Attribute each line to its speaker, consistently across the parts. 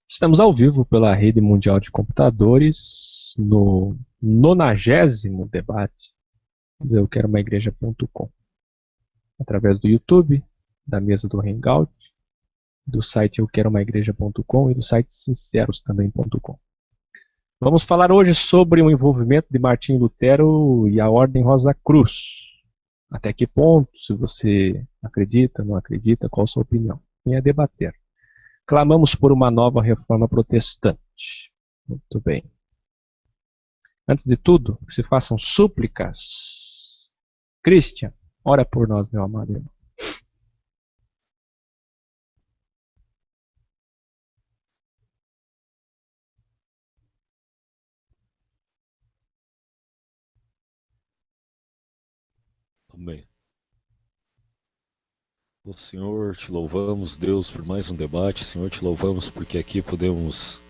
Speaker 1: Estamos ao vivo pela Rede Mundial de Computadores no 90º debate do euqueromaigreja.com, através do YouTube, da mesa do Hangout, do site euqueromaigreja.com e do site sincerostambém.com. Vamos falar hoje sobre o envolvimento de Martim Lutero e a Ordem Rosa Cruz. Até que ponto, se você acredita, não acredita, qual a sua opinião? Venha debater. Clamamos por uma nova reforma protestante. Muito bem. Antes de tudo, que se façam súplicas. Christian, ora por nós, meu amado irmão.
Speaker 2: Amém. O Senhor, te louvamos, Deus, por mais um debate. Senhor, te louvamos porque aqui podemos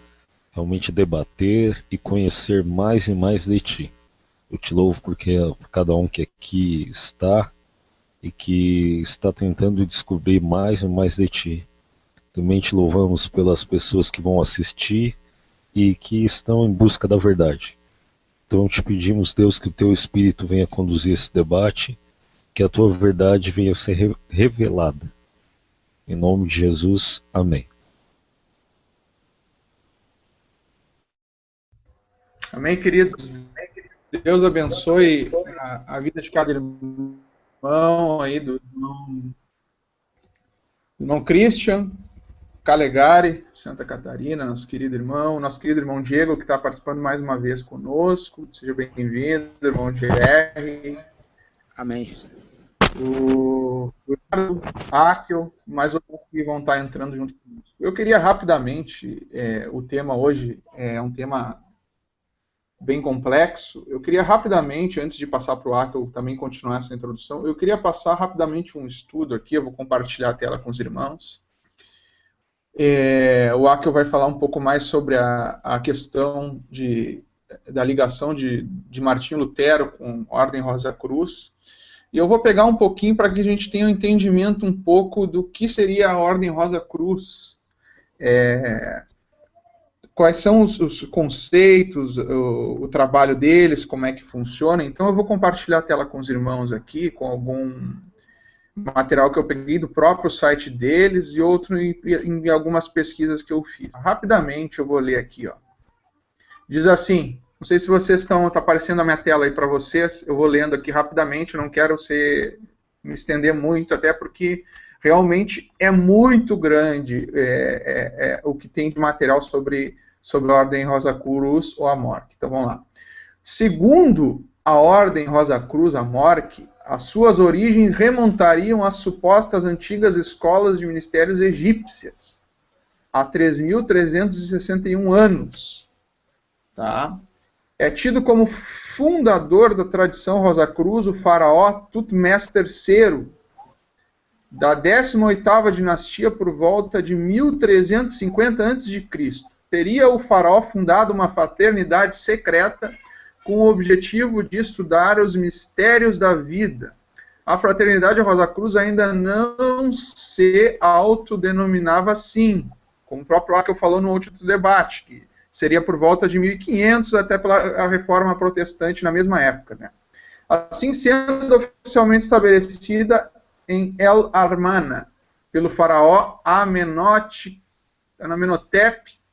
Speaker 2: realmente debater e conhecer mais e mais de Ti. Eu te louvo porque por cada um que aqui está e que está tentando descobrir mais e mais de Ti. Também te louvamos pelas pessoas que vão assistir e que estão em busca da verdade. Então te pedimos, Deus, que o Teu Espírito venha conduzir esse debate, que a Tua verdade venha a ser revelada. Em nome de Jesus, amém.
Speaker 3: Amém, queridos. Deus abençoe a vida de cada irmão aí, do irmão Christian, Calegari, Santa Catarina, nosso querido irmão Diego, que está participando mais uma vez conosco. Seja bem-vindo, irmão GR.
Speaker 4: Amém.
Speaker 3: O Áquil, mais outros que vão estar entrando junto conosco. Eu queria rapidamente, o tema hoje é um tema bem complexo. Eu queria rapidamente, antes de passar para o Áquil também continuar essa introdução, eu queria passar rapidamente um estudo aqui, eu vou compartilhar a tela com os irmãos. O Áquil vai falar um pouco mais sobre a questão da ligação de Martinho Lutero com a Ordem Rosa Cruz. E eu vou pegar um pouquinho para que a gente tenha um entendimento um pouco do que seria a Ordem Rosa Cruz, quais são os conceitos, o trabalho deles, como é que funciona. Então eu vou compartilhar a tela com os irmãos aqui, com algum material que eu peguei do próprio site deles e outro em algumas pesquisas que eu fiz. Rapidamente eu vou ler aqui, ó. Diz assim, não sei se vocês está aparecendo a minha tela aí para vocês, eu vou lendo aqui rapidamente, não quero me estender muito, até porque realmente é muito grande o que tem de material sobre a Ordem Rosa Cruz ou a Mork. Então vamos lá. Segundo a Ordem Rosa Cruz, a Mork, as suas origens remontariam às supostas antigas escolas de ministérios egípcias, há 3.361 anos. Tá? É tido como fundador da tradição Rosa Cruz o faraó Tutmés III, da 18ª dinastia por volta de 1350 a.C. Teria o faraó fundado uma fraternidade secreta com o objetivo de estudar os mistérios da vida. A fraternidade Rosa Cruz ainda não se autodenominava assim, como o próprio Áquil falou no último debate, que seria por volta de 1500, até pela reforma protestante na mesma época. Né? Assim sendo oficialmente estabelecida em El Armana, pelo faraó Amenhotep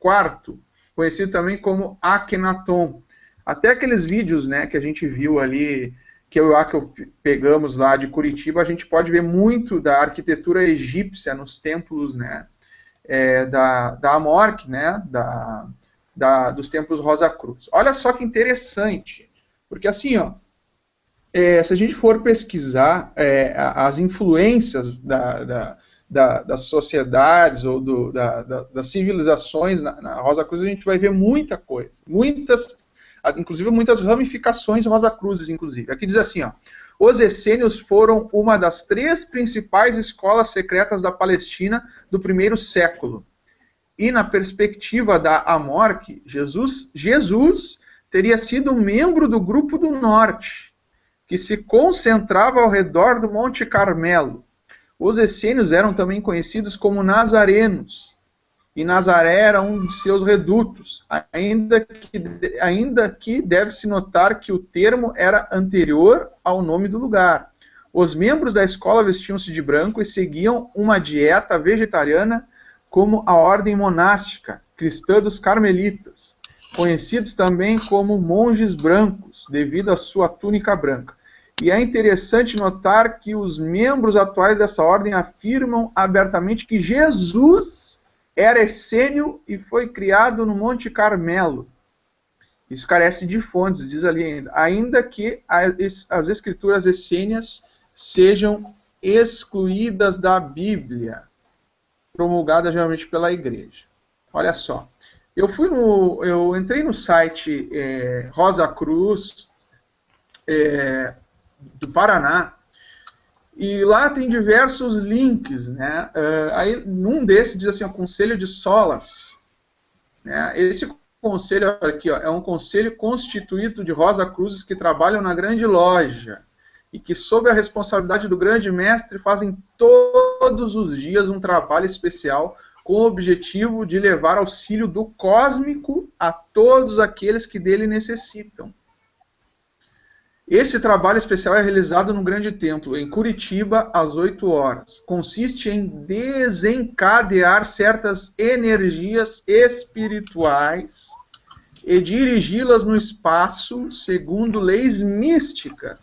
Speaker 3: IV, conhecido também como Akhenaton. Até aqueles vídeos, né, que a gente viu ali, que eu e o Áquil pegamos lá de Curitiba, a gente pode ver muito da arquitetura egípcia nos templos, né, da Amorque, né, dos templos Rosa Cruz. Olha só que interessante, porque assim, ó, se a gente for pesquisar as influências das sociedades ou das civilizações na Rosa Cruz, a gente vai ver muita coisa, inclusive muitas ramificações Rosa Cruzes, inclusive. Aqui diz assim, ó, os essênios foram uma das 3 principais escolas secretas da Palestina do primeiro século. E na perspectiva da Amorque, Jesus teria sido membro do grupo do norte, que se concentrava ao redor do Monte Carmelo. Os essênios eram também conhecidos como nazarenos, e Nazaré era um de seus redutos, ainda que deve-se notar que o termo era anterior ao nome do lugar. Os membros da escola vestiam-se de branco e seguiam uma dieta vegetariana como a ordem monástica cristã dos carmelitas, conhecidos também como monges brancos, devido à sua túnica branca. E é interessante notar que os membros atuais dessa ordem afirmam abertamente que Jesus era essênio e foi criado no Monte Carmelo. Isso carece de fontes, diz ali ainda que as escrituras essênias sejam excluídas da Bíblia, promulgada geralmente pela igreja. Olha só, eu entrei no site Rosa Cruz do Paraná, e lá tem diversos links, né? Aí, num desses diz assim, o Conselho de Solas. Né? Esse conselho aqui, ó, é um conselho constituído de Rosa Cruzes que trabalham na grande loja e que, sob a responsabilidade do grande mestre, fazem todos os dias um trabalho especial com o objetivo de levar auxílio do cósmico a todos aqueles que dele necessitam. Esse trabalho especial é realizado no Grande Templo, em Curitiba, às 8 horas. Consiste em desencadear certas energias espirituais e dirigi-las no espaço segundo leis místicas,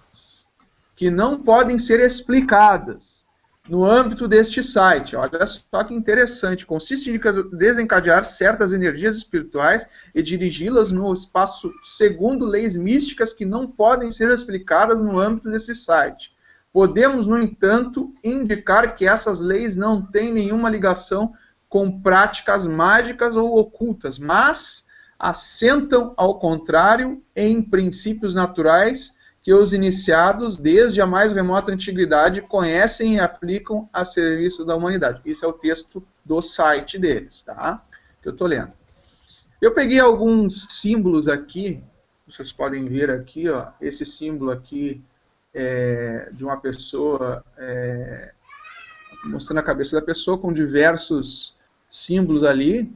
Speaker 3: que não podem ser explicadas no âmbito deste site. Olha só que interessante. Consiste em desencadear certas energias espirituais e dirigi-las no espaço segundo leis místicas que não podem ser explicadas no âmbito desse site. Podemos, no entanto, indicar que essas leis não têm nenhuma ligação com práticas mágicas ou ocultas, mas assentam, ao contrário, em princípios naturais que os iniciados, desde a mais remota antiguidade, conhecem e aplicam a serviço da humanidade. Isso é o texto do site deles, tá? Que eu estou lendo. Eu peguei alguns símbolos aqui, vocês podem ver aqui, ó, esse símbolo aqui é de uma pessoa, mostrando a cabeça da pessoa com diversos símbolos ali,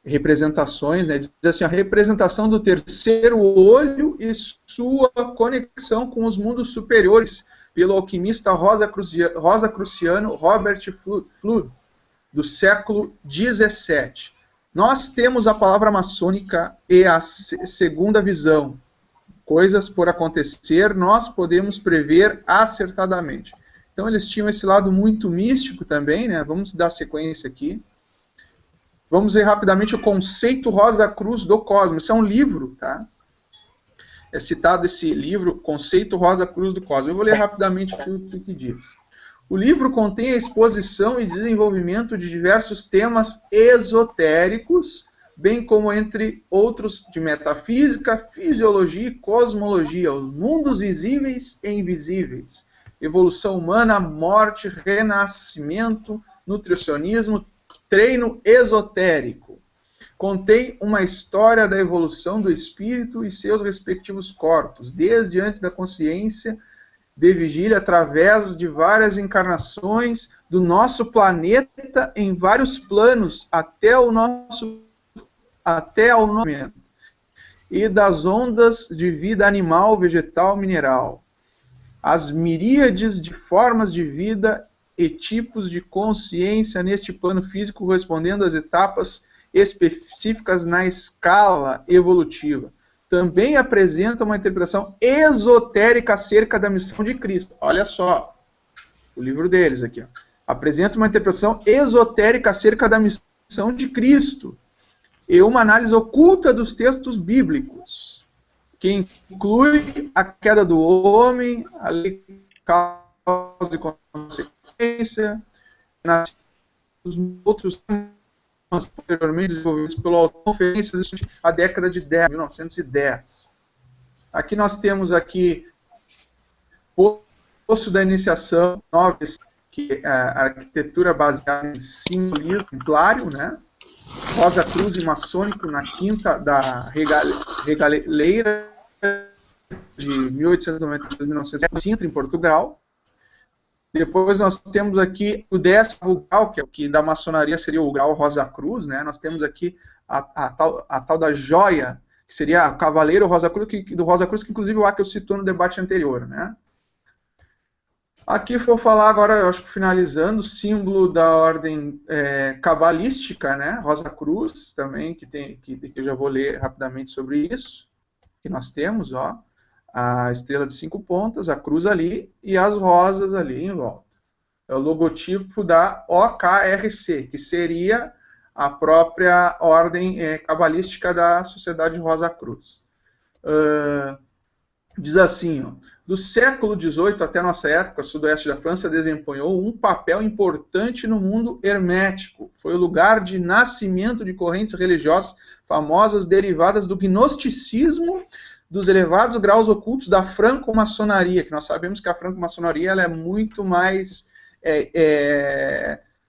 Speaker 3: representações, né? Diz assim, a representação do terceiro olho e sua conexão com os mundos superiores, pelo alquimista rosacruciano Robert Fludd, do século XVII. Nós temos a palavra maçônica e a segunda visão. Coisas por acontecer, nós podemos prever acertadamente. Então eles tinham esse lado muito místico também, né? Vamos dar sequência aqui. Vamos ver rapidamente o conceito Rosa Cruz do Cosmos. Isso é um livro, tá? É citado esse livro, Conceito Rosa Cruz do Cosmos. Eu vou ler rapidamente o que diz. O livro contém a exposição e desenvolvimento de diversos temas esotéricos, bem como, entre outros, de metafísica, fisiologia e cosmologia, os mundos visíveis e invisíveis, evolução humana, morte, renascimento, nutricionismo, treino esotérico. Contém uma história da evolução do espírito e seus respectivos corpos, desde antes da consciência de vigília, através de várias encarnações do nosso planeta em vários planos, até ao momento, e das ondas de vida animal, vegetal, mineral. As miríades de formas de vida e tipos de consciência neste plano físico, correspondendo às etapas específicas na escala evolutiva. Também apresenta uma interpretação esotérica acerca da missão de Cristo. Olha só, o livro deles aqui. Ó. Apresenta uma interpretação esotérica acerca da missão de Cristo e uma análise oculta dos textos bíblicos, que inclui a queda do homem, a lei, causa e consequência, os outros temas posteriormente desenvolvidos pelo autor, conferências a década de 1910. Aqui nós temos aqui Poço da Iniciação, que é a arquitetura baseada em simbolismo templário, né? Rosa Cruz e maçônico na quinta da Regaleira de 1890 a 1905, em Portugal. Depois nós temos aqui o 10º grau, que é o que da maçonaria seria o grau Rosa Cruz, né? Nós temos aqui a tal da joia, que seria o Cavaleiro Rosa Cruz, do Rosa Cruz, que inclusive o Akel citou no debate anterior, né? Aqui vou falar agora, eu acho que finalizando, o símbolo da ordem cabalística, né? Rosa Cruz, também, que eu já vou ler rapidamente sobre isso, que nós temos, ó, a estrela de 5 pontas, a cruz ali, e as rosas ali em volta. É o logotipo da OKRC, que seria a própria ordem cabalística da Sociedade Rosa Cruz. Diz assim, ó, do século XVIII até a nossa época, o sudoeste da França desempenhou um papel importante no mundo hermético. Foi o lugar de nascimento de correntes religiosas famosas derivadas do gnosticismo, dos elevados graus ocultos da franco-maçonaria, que nós sabemos que a franco-maçonaria ela é muito mais,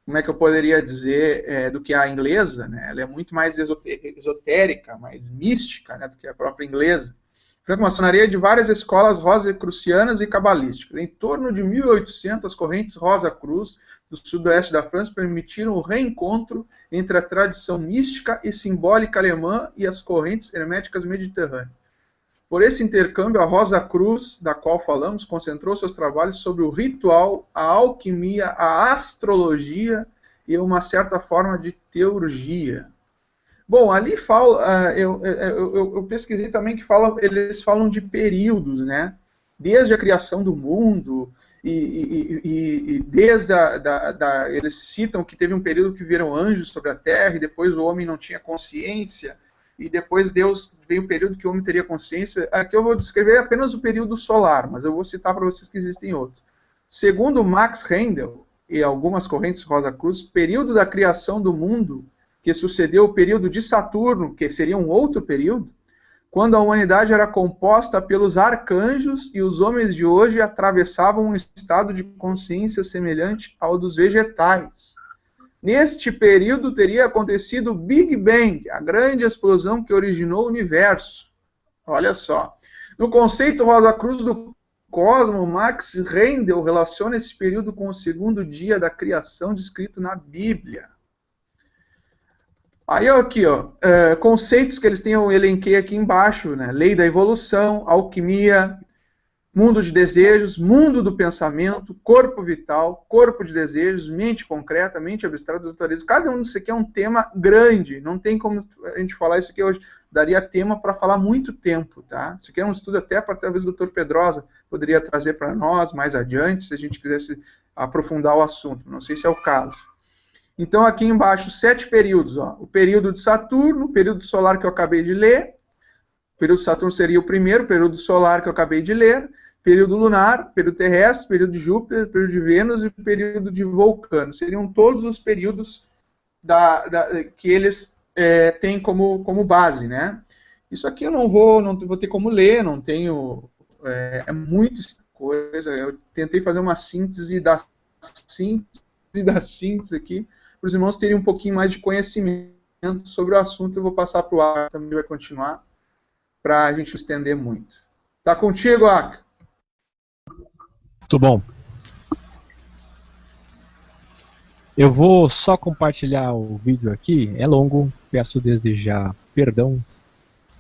Speaker 3: como é que eu poderia dizer, do que a inglesa, né? Ela é muito mais esotérica, mais mística, né, do que a própria inglesa. Franco-maçonaria é de várias escolas rosacrucianas e cabalísticas. Em torno de 1800, as correntes Rosa Cruz do sudoeste da França permitiram o reencontro entre a tradição mística e simbólica alemã e as correntes herméticas mediterrâneas. Por esse intercâmbio, a Rosa Cruz, da qual falamos, concentrou seus trabalhos sobre o ritual, a alquimia, a astrologia e uma certa forma de teurgia. Bom, ali fala, eu pesquisei também que eles falam de períodos, né? Desde a criação do mundo, e desde eles citam que teve um período que vieram anjos sobre a terra, e depois o homem não tinha consciência, e depois veio um período que o homem teria consciência. Aqui eu vou descrever apenas o período solar, mas eu vou citar para vocês que existem outros. Segundo Max Rendel e algumas correntes Rosa Cruz, período da criação do mundo, que sucedeu o período de Saturno, que seria um outro período, quando a humanidade era composta pelos arcanjos e os homens de hoje atravessavam um estado de consciência semelhante ao dos vegetais. Neste período teria acontecido o Big Bang, a grande explosão que originou o universo. Olha só. No conceito Rosa Cruz do Cosmo, Max Rendel relaciona esse período com o segundo dia da criação descrito na Bíblia. Aí aqui, ó, conceitos que eles têm, eu elenquei aqui embaixo, né? Lei da evolução, alquimia, mundo de desejos, mundo do pensamento, corpo vital, corpo de desejos, mente concreta, mente abstrata, natureza. Cada um disso aqui é um tema grande, não tem como a gente falar isso aqui hoje. Daria tema para falar muito tempo, tá? Isso aqui é um estudo até para talvez o Dr. Pedrosa poderia trazer para nós mais adiante, se a gente quisesse aprofundar o assunto. Não sei se é o caso. Então, aqui embaixo, 7 períodos. Ó. O período de Saturno, o período solar que eu acabei de ler. O período de Saturno seria o primeiro, o período solar que eu acabei de ler. Período lunar, período terrestre, período de Júpiter, período de Vênus e período de Vulcano. Seriam todos os períodos que eles têm como base, né? Isso aqui eu não vou ter como ler, não tenho... É muita coisa. Eu tentei fazer uma síntese da síntese aqui, para os irmãos terem um pouquinho mais de conhecimento sobre o assunto. Eu vou passar para o Aka, também vai continuar, para a gente estender muito. Tá contigo, Aka?
Speaker 1: Muito bom. Eu vou só compartilhar o vídeo aqui, é longo, peço desde já perdão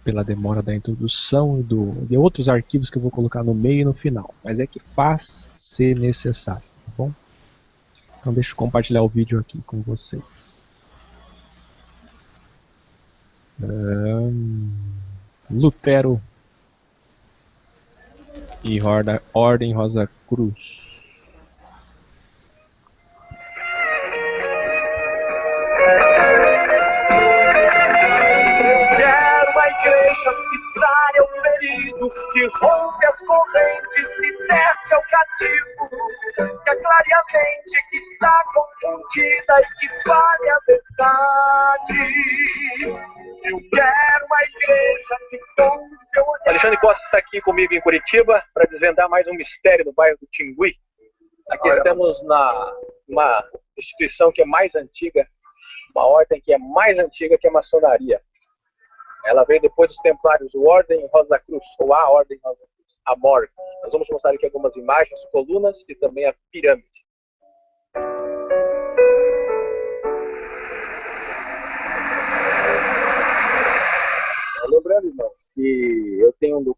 Speaker 1: pela demora da introdução e de outros arquivos que eu vou colocar no meio e no final, mas é que faz ser necessário, tá bom? Então deixa eu compartilhar o vídeo aqui com vocês. Lutero e Ordem Rosa Cruz.
Speaker 4: Quero uma igreja missária, um ferido que rompe as correntes, liberte ao cativo, que aclare a mente que está confundida e que fale a verdade. Eu quero uma igreja que tome seu olhar. Alexandre Costa está aqui comigo em Curitiba para desvendar mais um mistério no bairro do Tingui. Aqui estamos numa instituição que é mais antiga, uma ordem que é mais antiga que a maçonaria. Ela veio depois dos templários, o Ordem Rosa Cruz, ou a Ordem Rosa Cruz, a Morgue. Nós vamos mostrar aqui algumas imagens, colunas e também a pirâmide.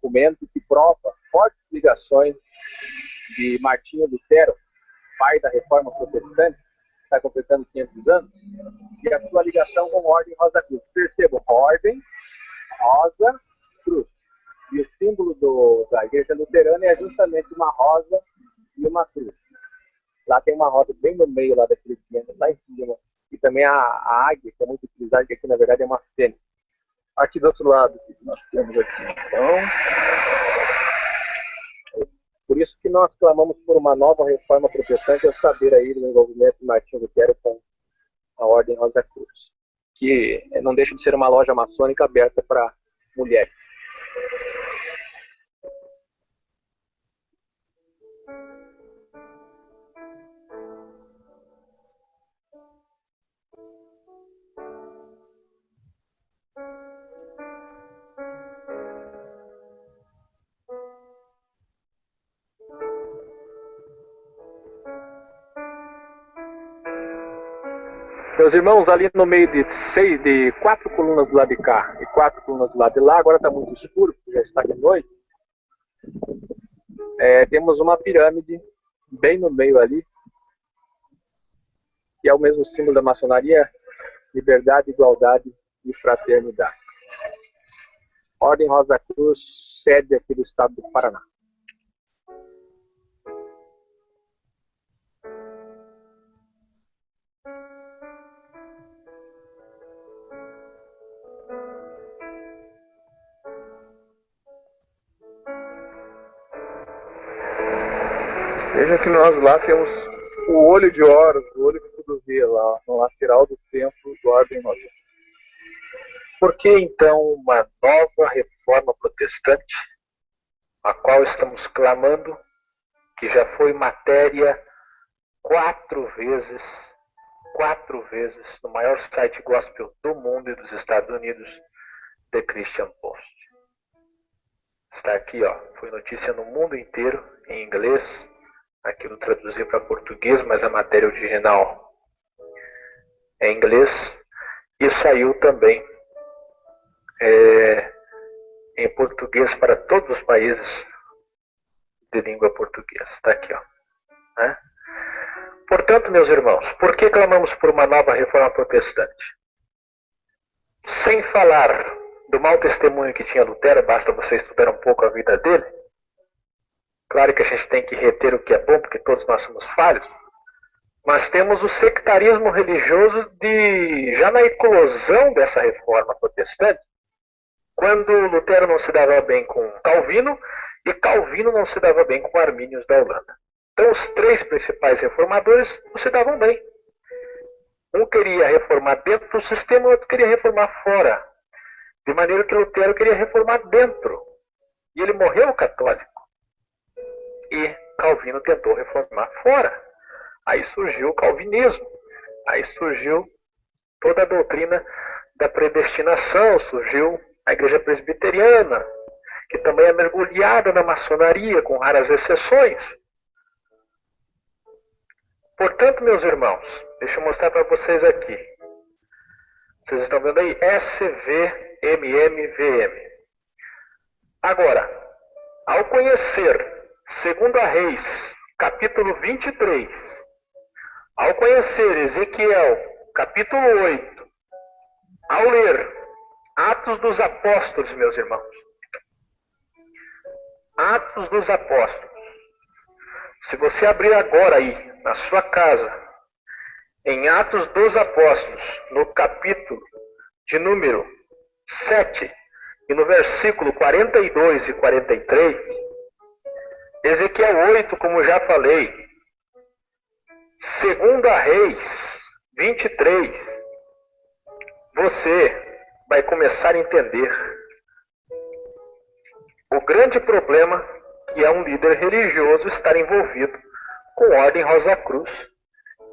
Speaker 5: documento que prova fortes ligações de Martinho Lutero, pai da Reforma Protestante, que está completando 500 anos, e a sua ligação com a Ordem Rosa Cruz. Percebam, Ordem Rosa Cruz. E o símbolo da Igreja Luterana é justamente uma rosa e uma cruz. Lá tem uma rosa bem no meio lá daquele piano, lá em cima. E também a águia, que é muito utilizada, que aqui na verdade é uma fênix. Aqui do outro lado, o que nós temos aqui. Então, por isso que nós clamamos por uma nova reforma protestante, ao saber aí do envolvimento de Martinho Lutero com a Ordem Rosa Cruz, que não deixa de ser uma loja maçônica aberta para mulheres. Meus irmãos, ali no meio de 4 colunas do lado de cá e 4 colunas do lado de lá, agora está muito escuro, porque já está de noite, temos uma pirâmide bem no meio ali, que é o mesmo símbolo da maçonaria: liberdade, igualdade e fraternidade. Ordem Rosa Cruz, sede aqui do estado do Paraná. Vejam que nós lá temos o olho de Horus, o olho que tudo vê lá, no lateral do templo do Ordem Rosa. Por que então uma nova reforma protestante, a qual estamos clamando, que já foi matéria 4 vezes no maior site gospel do mundo e dos Estados Unidos, The Christian Post? Está aqui, ó, foi notícia no mundo inteiro, em inglês. Aqui eu traduzi para português, mas a matéria original é em inglês. E saiu também em português para todos os países de língua portuguesa. Está aqui, ó. Né? Portanto, meus irmãos, por que clamamos por uma nova reforma protestante? Sem falar do mau testemunho que tinha Lutero, basta você estudar um pouco a vida dele. Claro que a gente tem que reter o que é bom, porque todos nós somos falhos. Mas temos o sectarismo religioso já na eclosão dessa reforma protestante, quando Lutero não se dava bem com Calvino e Calvino não se dava bem com Arminius da Holanda. Então os 3 principais reformadores não se davam bem. Um queria reformar dentro do sistema, o outro queria reformar fora. De maneira que Lutero queria reformar dentro. E ele morreu católico. E Calvino tentou reformar fora. Aí surgiu o calvinismo. Aí surgiu toda a doutrina da predestinação. Surgiu a igreja presbiteriana, que também é mergulhada na maçonaria, com raras exceções. Portanto, meus irmãos, deixa eu mostrar para vocês aqui. Vocês estão vendo aí? SVMMVM. Agora, ao conhecer 2 Reis, capítulo 23, ao conhecer Ezequiel, capítulo 8, ao ler Atos dos Apóstolos, meus irmãos, Atos dos Apóstolos, se você abrir agora aí, na sua casa, em Atos dos Apóstolos, no capítulo de número 7, e no versículo 42 e 43, Ezequiel 8, como já falei, 2 Reis 23, você vai começar a entender o grande problema que é um líder religioso estar envolvido com a Ordem Rosa Cruz,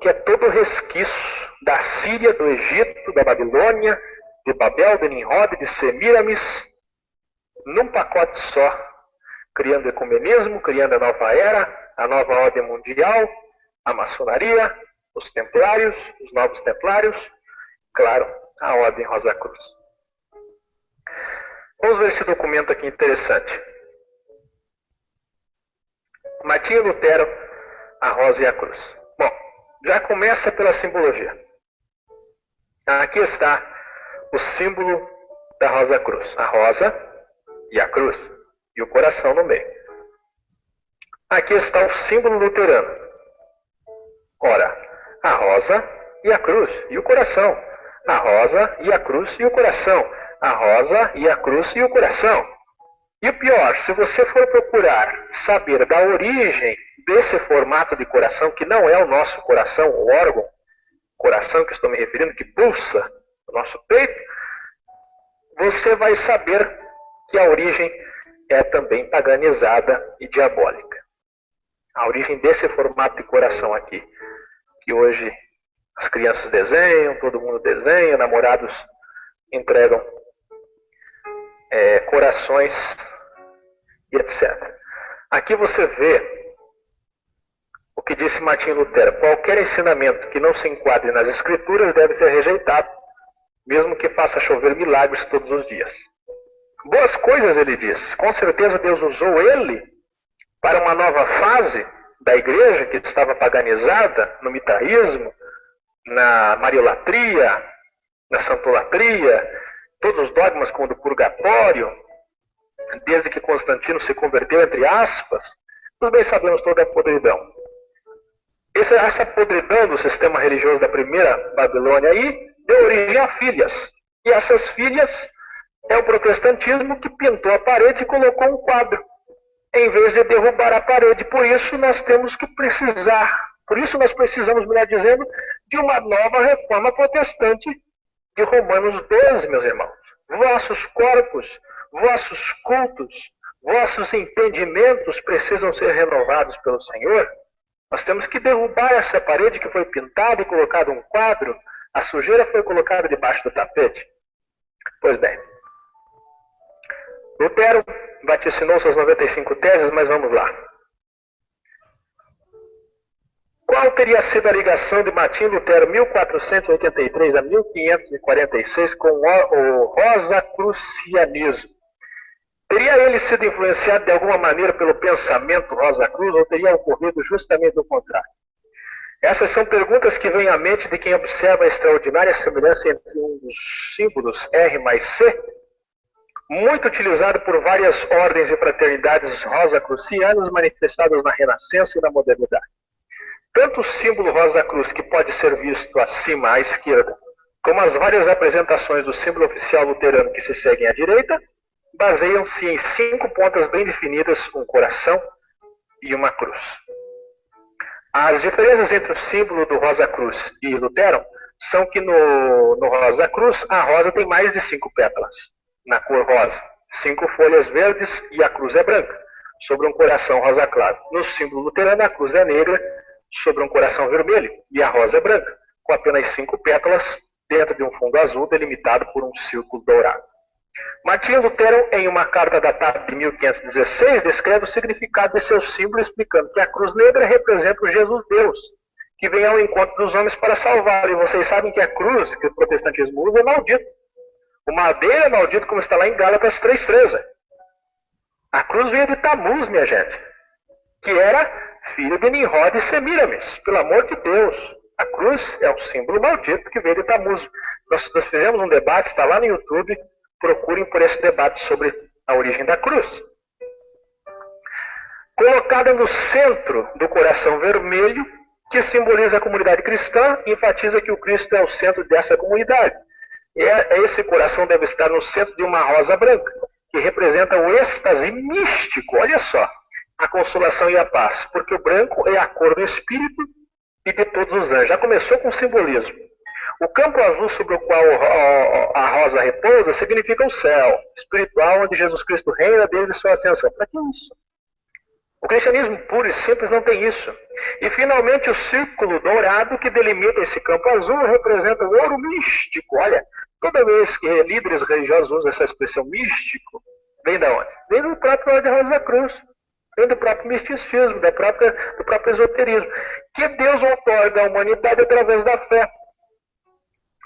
Speaker 5: que é todo resquício da Síria, do Egito, da Babilônia, de Babel, de Nimrod, de Semíramis, num pacote só, criando ecumenismo, criando a nova era, a nova ordem mundial, a maçonaria, os templários, os novos templários, claro, a Ordem Rosa Cruz. Vamos ver esse documento aqui interessante. Martinho Lutero, a rosa e a cruz. Bom, já começa pela simbologia. Aqui está o símbolo da rosa cruz. A rosa e a cruz. E o coração no meio. Aqui está o símbolo luterano. Ora, a rosa e a cruz e o coração. A rosa e a cruz e o coração. A rosa e a cruz e o coração. E o pior, se você for procurar saber da origem desse formato de coração, que não é o nosso coração, o órgão, coração que estou me referindo, que pulsa no nosso peito, você vai saber que a origem é também paganizada e diabólica. A origem desse formato de coração aqui, que hoje as crianças desenham, todo mundo desenha, namorados entregam corações e etc. Aqui você vê o que disse Martinho Lutero: qualquer ensinamento que não se enquadre nas Escrituras deve ser rejeitado, mesmo que faça chover milagres todos os dias. Boas coisas, ele diz. Com certeza Deus usou ele para uma nova fase da igreja que estava paganizada no mitaísmo, na mariolatria, na santolatria, todos os dogmas como o do purgatório, desde que Constantino se converteu, entre aspas. Nós bem sabemos toda a podridão. Essa podridão do sistema religioso da primeira Babilônia aí deu origem a filhas. E essas filhas é o protestantismo que pintou a parede e colocou um quadro, em vez de derrubar a parede. Por isso nós precisamos, melhor dizendo, de uma nova reforma protestante de Romanos 12, meus irmãos. Vossos corpos, vossos cultos, vossos entendimentos precisam ser renovados pelo Senhor. Nós temos que derrubar essa parede que foi pintada e colocado um quadro. A sujeira foi colocada debaixo do tapete. Pois bem, Lutero vaticinou suas 95 teses, mas vamos lá. Qual teria sido a ligação de Martinho Lutero, 1483 a 1546, com o rosacrucianismo? Teria ele sido influenciado de alguma maneira pelo pensamento Rosa-Cruz ou teria ocorrido justamente o contrário? Essas são perguntas que vêm à mente de quem observa a extraordinária semelhança entre um dos símbolos R mais C, muito utilizado por várias ordens e fraternidades rosacrucianas manifestadas na Renascença e na modernidade. Tanto o símbolo Rosa-Cruz, que pode ser visto acima à esquerda, como as várias apresentações do símbolo oficial luterano que se seguem à direita, baseiam-se em 5 pontas bem definidas, um coração e uma cruz. As diferenças entre o símbolo do Rosa-Cruz e Lutero são que no Rosa-Cruz a rosa tem mais de 5 pétalas, na cor rosa, 5 folhas verdes e a cruz é branca, sobre um coração rosa claro. No símbolo luterano a cruz é negra, sobre um coração vermelho, e a rosa é branca, com apenas 5 pétalas dentro de um fundo azul delimitado por um círculo dourado. Martinho Lutero, em uma carta datada de 1516, descreve o significado de seu símbolo, explicando que a cruz negra representa o Jesus Deus, que vem ao encontro dos homens para salvar. E vocês sabem que a cruz que o protestantismo usa é maldito. O madeira é maldito, como está lá em Gálatas 3,13. A cruz veio de Tamuz, minha gente, que era filho de Nimrod e Semíramis. Pelo amor de Deus, a cruz é o símbolo maldito que veio de Tamuz. Nós fizemos um debate, está lá no YouTube. Procurem por esse debate sobre a origem da cruz. Colocada no centro do coração vermelho, que simboliza a comunidade cristã, enfatiza que o Cristo é o centro dessa comunidade. E esse coração deve estar no centro de uma rosa branca, que representa o êxtase místico, olha só, a consolação e a paz, porque o branco é a cor do Espírito e de todos os anjos. Já começou com simbolismo. O campo azul sobre o qual a rosa repousa significa o céu espiritual, onde Jesus Cristo reina desde sua ascensão. Para que isso? O cristianismo puro e simples não tem isso. E finalmente o círculo dourado que delimita esse campo azul representa o ouro místico. Olha, toda vez que líderes religiosos usam essa expressão místico, vem da onde? Vem do próprio Ordem Rosa Cruz. Vem do próprio misticismo, do próprio esoterismo. Que Deus outorga à humanidade através da fé.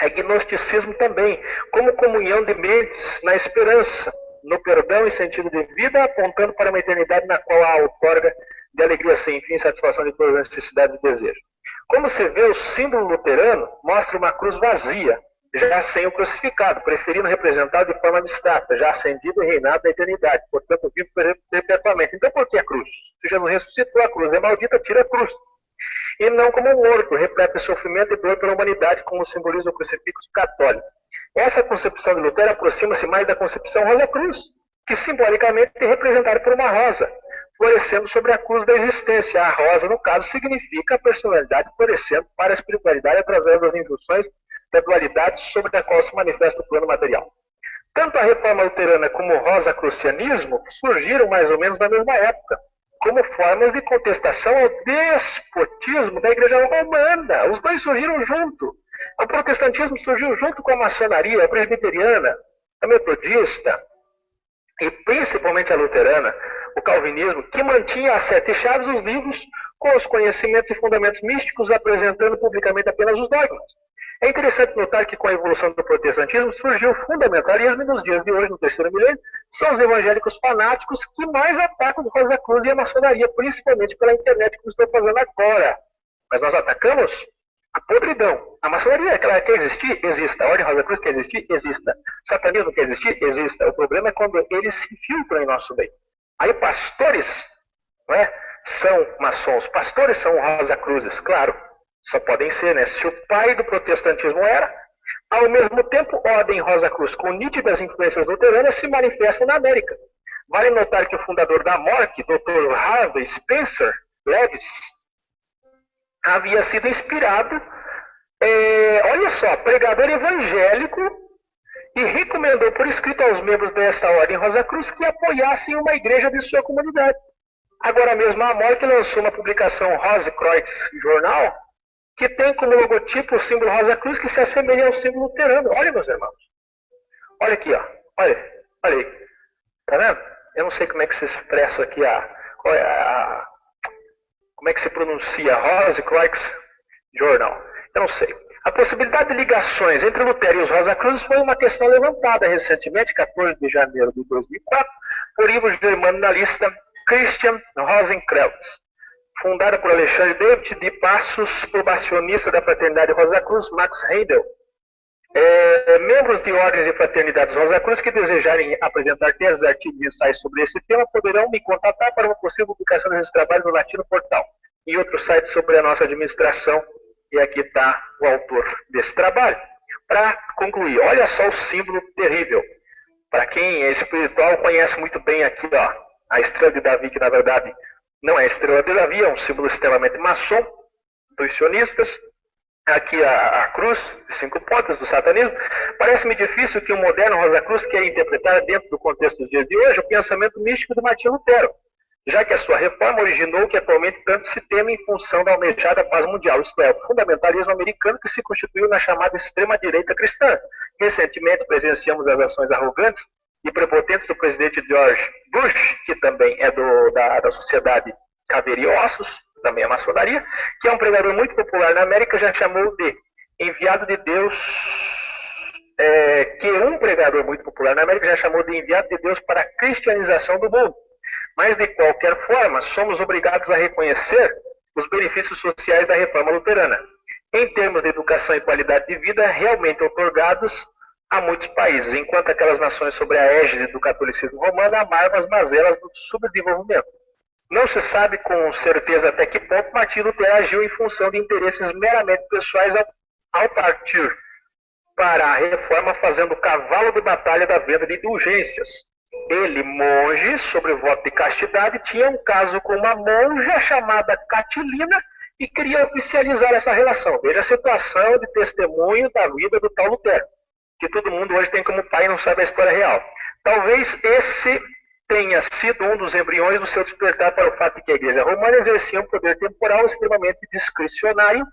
Speaker 5: Agnosticismo também, como comunhão de mentes na esperança, no perdão e sentido de vida, apontando para uma eternidade na qual a outorga de alegria sem fim, satisfação de todas as necessidades e desejos. Como se vê, o símbolo luterano mostra uma cruz vazia, já sem o crucificado, preferindo representado de forma abstrata, já ascendido e reinado da eternidade, portanto vivo perpetuamente. Então por que a cruz? Se Jesus ressuscitou, a cruz é maldita, tira a cruz. E não como um morto, repleto de sofrimento e dor pela humanidade, como simboliza o crucifixo católico. Essa concepção de Lutero aproxima-se mais da concepção Rosa Cruz, que simbolicamente é representada por uma rosa, florescendo sobre a cruz da existência. A rosa, no caso, significa a personalidade florescendo para a espiritualidade através das injunções da dualidade sobre a qual se manifesta o plano material. Tanto a reforma luterana como o rosacrucianismo surgiram mais ou menos na mesma época, como formas de contestação ao despotismo da Igreja Romana. Os dois surgiram junto. O protestantismo surgiu junto com a maçonaria, a presbiteriana, a metodista e principalmente a luterana, o calvinismo, que mantinha a sete chaves os livros com os conhecimentos e fundamentos místicos, apresentando publicamente apenas os dogmas. É interessante notar que com a evolução do protestantismo surgiu o fundamentalismo e nos dias de hoje, no terceiro milênio, são os evangélicos fanáticos que mais atacam o Rosa Cruz e a maçonaria, principalmente pela internet, como estou fazendo agora. Mas nós atacamos a podridão. A maçonaria, ela quer existir? Exista. A Ordem Rosa Cruz quer existir? Exista. Satanismo quer existir? Exista. O problema é quando eles se infiltram em nosso meio. Aí pastores, não é, são maçons, pastores são Rosa Cruzes, claro. Só podem ser, né? Se o pai do protestantismo era, ao mesmo tempo, Ordem Rosa Cruz, com nítidas influências luteranas, se manifesta na América. Vale notar que o fundador da MORC, Dr. Harvey Spencer Levis, havia sido inspirado, olha só, pregador evangélico, e recomendou por escrito aos membros dessa Ordem Rosa Cruz que apoiassem uma igreja de sua comunidade. Agora mesmo a MORC lançou uma publicação Rosekreuz Jornal, que tem como logotipo o símbolo Rosa Cruz, que se assemelha ao símbolo luterano. Olha, meus irmãos. Olha aqui, ó. Olha aí. Tá vendo? Eu não sei como é que se expressa aqui como é que se pronuncia Rosekreuz Jornal. Eu não sei. A possibilidade de ligações entre Lutero e os Rosa Cruzes foi uma questão levantada recentemente, 14 de janeiro de 2004, por o germanalista Christian Rosenkreuz, fundada por Alexandre David de Passos, probacionista da Fraternidade Rosa Cruz, Max Heindel. Membros de ordens e fraternidades Rosa Cruz que desejarem apresentar teses, artigos e ensaios sobre esse tema poderão me contatar para uma possível publicação desses trabalhos no Latino Portal e outros sites sobre a nossa administração. E aqui está o autor desse trabalho. Para concluir, olha só o símbolo terrível. Para quem é espiritual, conhece muito bem aqui, ó, a estrela de Davi, que na verdade não é a estrela de Davi, é um símbolo extremamente maçom, dos sionistas. Aqui a cruz de 5 pontas do satanismo. Parece-me difícil que um moderno Rosa Cruz queira interpretar dentro do contexto dos dias de hoje o pensamento místico de Martinho Lutero, já que a sua reforma originou o que atualmente tanto se teme em função da almejada paz mundial, isto é, o fundamentalismo americano que se constituiu na chamada extrema-direita cristã. Recentemente presenciamos as ações arrogantes e prepotentes do presidente George Bush, que também é da sociedade Caveira e Ossos, também a maçonaria, que é um pregador muito popular na América, já chamou de enviado de Deus, um pregador muito popular na América já chamou de enviado de Deus para a cristianização do mundo. Mas, de qualquer forma, somos obrigados a reconhecer os benefícios sociais da reforma luterana, em termos de educação e qualidade de vida realmente otorgados a muitos países, enquanto aquelas nações sob a égide do catolicismo romano amavam as mazelas do subdesenvolvimento. Não se sabe com certeza até que ponto Martinho Lutero agiu em função de interesses meramente pessoais ao partir para a reforma, fazendo cavalo de batalha da venda de indulgências. Ele, monge, sobre voto de castidade, tinha um caso com uma monja chamada Catilina e queria oficializar essa relação. Veja a situação de testemunho da vida do tal Lutero, que todo mundo hoje tem como pai e não sabe a história real. Talvez esse tenha sido um dos embriões do seu despertar para o fato de que a Igreja Romana exercia um poder temporal extremamente discricionário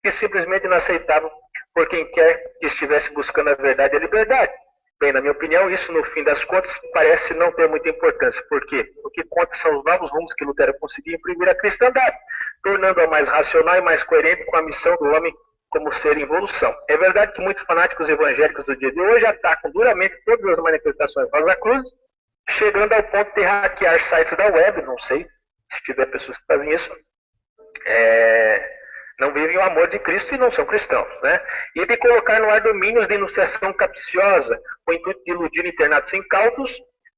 Speaker 5: e simplesmente inaceitável por quem quer que estivesse buscando a verdade e a liberdade. Bem, na minha opinião, isso no fim das contas parece não ter muita importância. Por quê? O que conta são os novos rumos que Lutero conseguiu imprimir à cristandade, tornando-a mais racional e mais coerente com a missão do homem como ser em evolução. É verdade que muitos fanáticos evangélicos do dia de hoje atacam duramente todas as manifestações Rosa Cruz, chegando ao ponto de hackear sites da web, não sei, se tiver pessoas que fazem isso, não vivem o amor de Cristo e não são cristãos, né? E de colocar no ar domínios de enunciação capciosa, com o intuito de iludir internados incautos,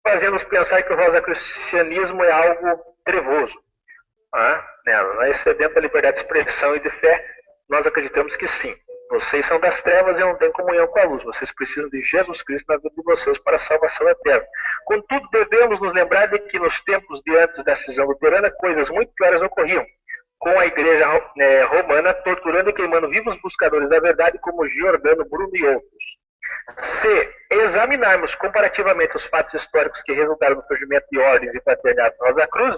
Speaker 5: fazendo-os pensar que o rosacrucianismo é algo trevoso. Excedendo a liberdade de expressão e de fé, nós acreditamos que sim. Vocês são das trevas e não têm comunhão com a luz. Vocês precisam de Jesus Cristo na vida de vocês para a salvação eterna. Contudo, devemos nos lembrar de que nos tempos de antes da cisão luterana, coisas muito piores ocorriam, com a igreja romana torturando e queimando vivos buscadores da verdade como Giordano Bruno e outros. Se examinarmos comparativamente os fatos históricos que resultaram no surgimento de ordens e fraternatos Rosa Cruz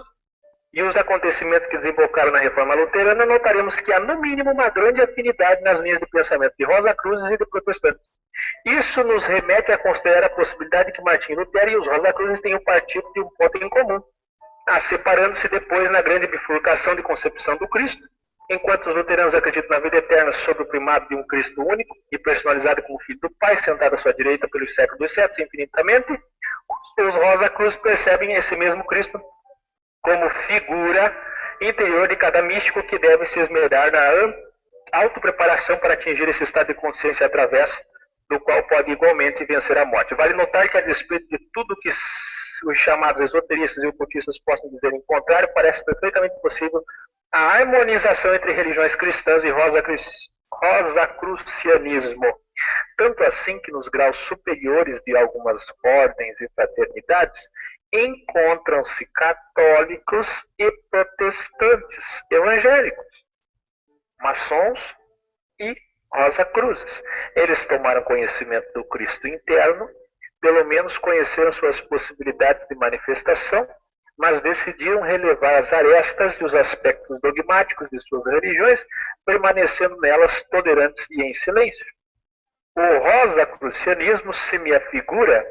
Speaker 5: e os acontecimentos que desembocaram na reforma luterana, notaremos que há no mínimo uma grande afinidade nas linhas de pensamento de Rosa Cruzes e de protestantes. Isso nos remete a considerar a possibilidade de que Martim Lutero e os Rosa Cruzes tenham partido de um ponto em comum, separando-se depois na grande bifurcação de concepção do Cristo. Enquanto os luteranos acreditam na vida eterna sob o primado de um Cristo único e personalizado como Filho do Pai, sentado à sua direita pelos séculos dos séculos infinitamente, os Rosa Cruz percebem esse mesmo Cristo como figura interior de cada místico que deve se esmerar na autopreparação para atingir esse estado de consciência através do qual pode igualmente vencer a morte. Vale notar que, a despeito de tudo que os chamados esoteristas e ocultistas possam dizer em contrário, parece perfeitamente possível a harmonização entre religiões cristãs e rosacrucianismo. Tanto assim que nos graus superiores de algumas ordens e fraternidades encontram-se católicos e protestantes evangélicos, maçons e rosacruzes. Eles tomaram conhecimento do Cristo interno, pelo menos conheceram suas possibilidades de manifestação, mas decidiram relevar as arestas e os aspectos dogmáticos de suas religiões, permanecendo nelas tolerantes e em silêncio. O rosacrucianismo se me afigura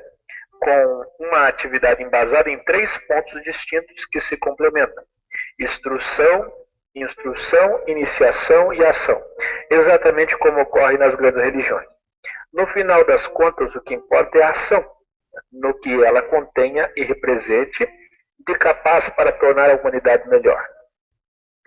Speaker 5: com uma atividade embasada em 3 pontos distintos que se complementam: instrução, iniciação e ação, exatamente como ocorre nas grandes religiões. No final das contas, o que importa é a ação, no que ela contenha e represente, de capaz para tornar a humanidade melhor.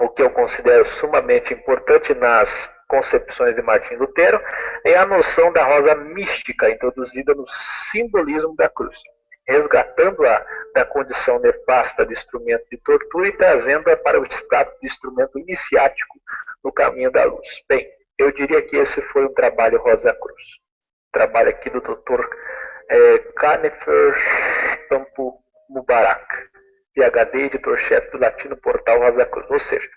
Speaker 5: O que eu considero sumamente importante nas concepções de Martim Lutero é a noção da rosa mística introduzida no simbolismo da cruz, resgatando-a da condição nefasta de instrumento de tortura e trazendo-a para o status de instrumento iniciático no caminho da luz. Bem, eu diria que esse foi um trabalho Rosa Cruz. Trabalho aqui do Dr. Kanifer Tampu Mubarak, PhD, editor-chefe do Latino Portal Rosa Cruz. Ou seja,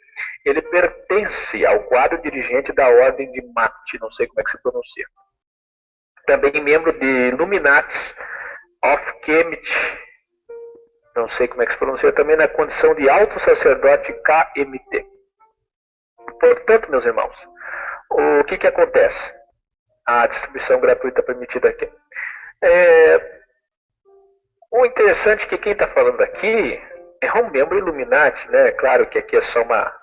Speaker 5: ele pertence ao quadro dirigente da Ordem de Mate, não sei como é que se pronuncia. Também membro de Illuminates of Kemet, não sei como é que se pronuncia, também na condição de alto sacerdote KMT. Portanto, meus irmãos, o que acontece? A distribuição gratuita permitida aqui. O interessante é que quem está falando aqui é um membro Illuminati, né? Claro que aqui é só uma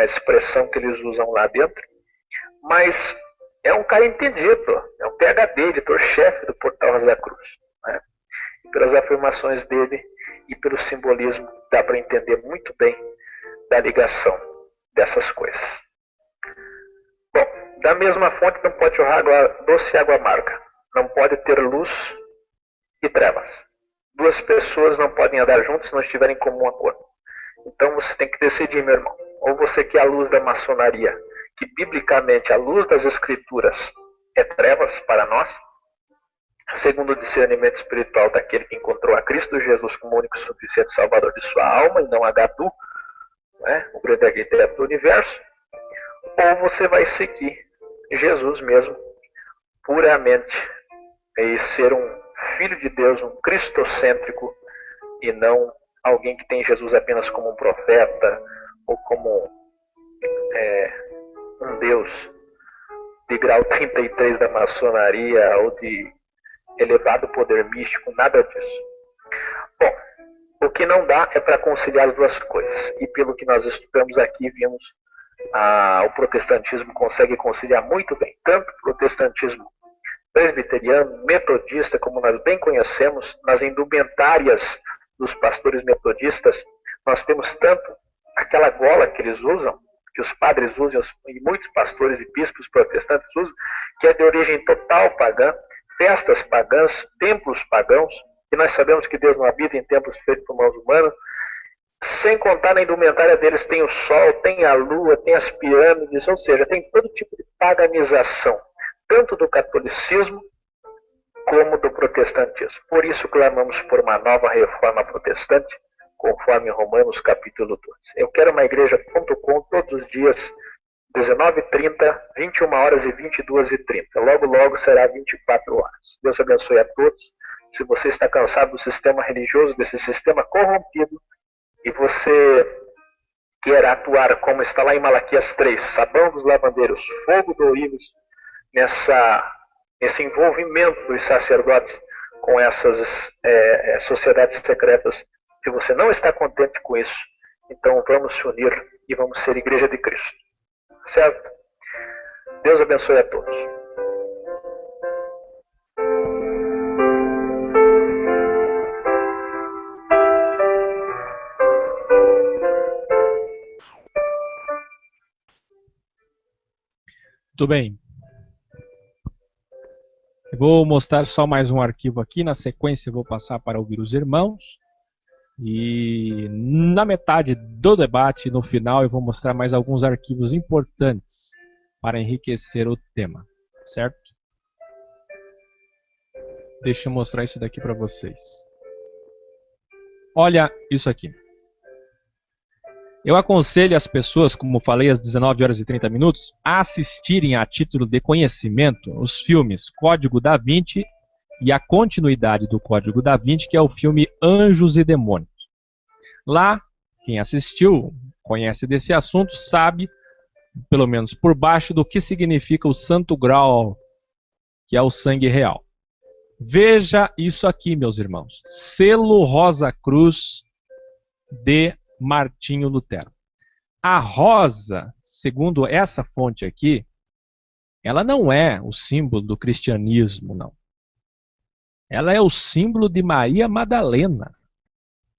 Speaker 5: expressão que eles usam lá dentro, mas é um cara entendido, é um PhD, editor-chefe do Portal Rosa Cruz, né? E pelas afirmações dele e pelo simbolismo, dá para entender muito bem da ligação dessas coisas. Bom, da mesma fonte não pode jorrar água doce e água amarga, não pode ter luz e trevas. 2 pessoas não podem andar juntas se não estiverem em comum acordo. Então você tem que decidir, meu irmão. Ou você quer a luz da maçonaria, que biblicamente a luz das escrituras é trevas para nós, segundo o discernimento espiritual daquele que encontrou a Cristo Jesus como único e suficiente salvador de sua alma, e não a Gadu, né, o grande arquiteto do universo, ou você vai seguir Jesus mesmo, puramente, e ser um filho de Deus, um cristocêntrico, e não alguém que tem Jesus apenas como um profeta, ou como um Deus de grau 33 da maçonaria, ou de elevado poder místico, nada disso. Bom, o que não dá é para conciliar as duas coisas, e pelo que nós estudamos aqui, vimos o protestantismo consegue conciliar muito bem, tanto o protestantismo presbiteriano, metodista, como nós bem conhecemos, nas indumentárias dos pastores metodistas, nós temos tanto aquela gola que eles usam, que os padres usam e muitos pastores e bispos protestantes usam, que é de origem total pagã, festas pagãs, templos pagãos, e nós sabemos que Deus não habita em templos feitos por mãos humanas, sem contar na indumentária deles tem o sol, tem a lua, tem as pirâmides, ou seja, tem todo tipo de paganização, tanto do catolicismo como do protestantismo. Por isso clamamos por uma nova reforma protestante, conforme Romanos capítulo 12. Eu quero uma igreja.com todos os dias, 19h30, 21 horas e 22h30. Logo, logo será 24 horas. Deus abençoe a todos. Se você está cansado do sistema religioso, desse sistema corrompido, e você quer atuar como está lá em Malaquias 3, sabão dos lavandeiros, fogo do ourives, nesse envolvimento dos sacerdotes com essas sociedades secretas, se você não está contente com isso, então vamos se unir e vamos ser Igreja de Cristo. Certo? Deus abençoe a todos.
Speaker 1: Muito bem. Eu vou mostrar só mais um arquivo aqui. Na sequência, eu vou passar para ouvir os irmãos. E na metade do debate, no final, eu vou mostrar mais alguns arquivos importantes para enriquecer o tema. Certo? Deixa eu mostrar isso daqui para vocês. Olha isso aqui. Eu aconselho as pessoas, como falei, às 19 horas e 30 minutos, a assistirem a título de conhecimento os filmes Código da Vinci e a continuidade do Código da Vinci, que é o filme Anjos e Demônios. Lá, quem assistiu, conhece desse assunto, sabe, pelo menos por baixo, do que significa o Santo Graal, que é o sangue real. Veja isso aqui, meus irmãos. Selo Rosa Cruz de Martinho Lutero. A rosa, segundo essa fonte aqui, ela não é o símbolo do cristianismo, não. Ela é o símbolo de Maria Madalena.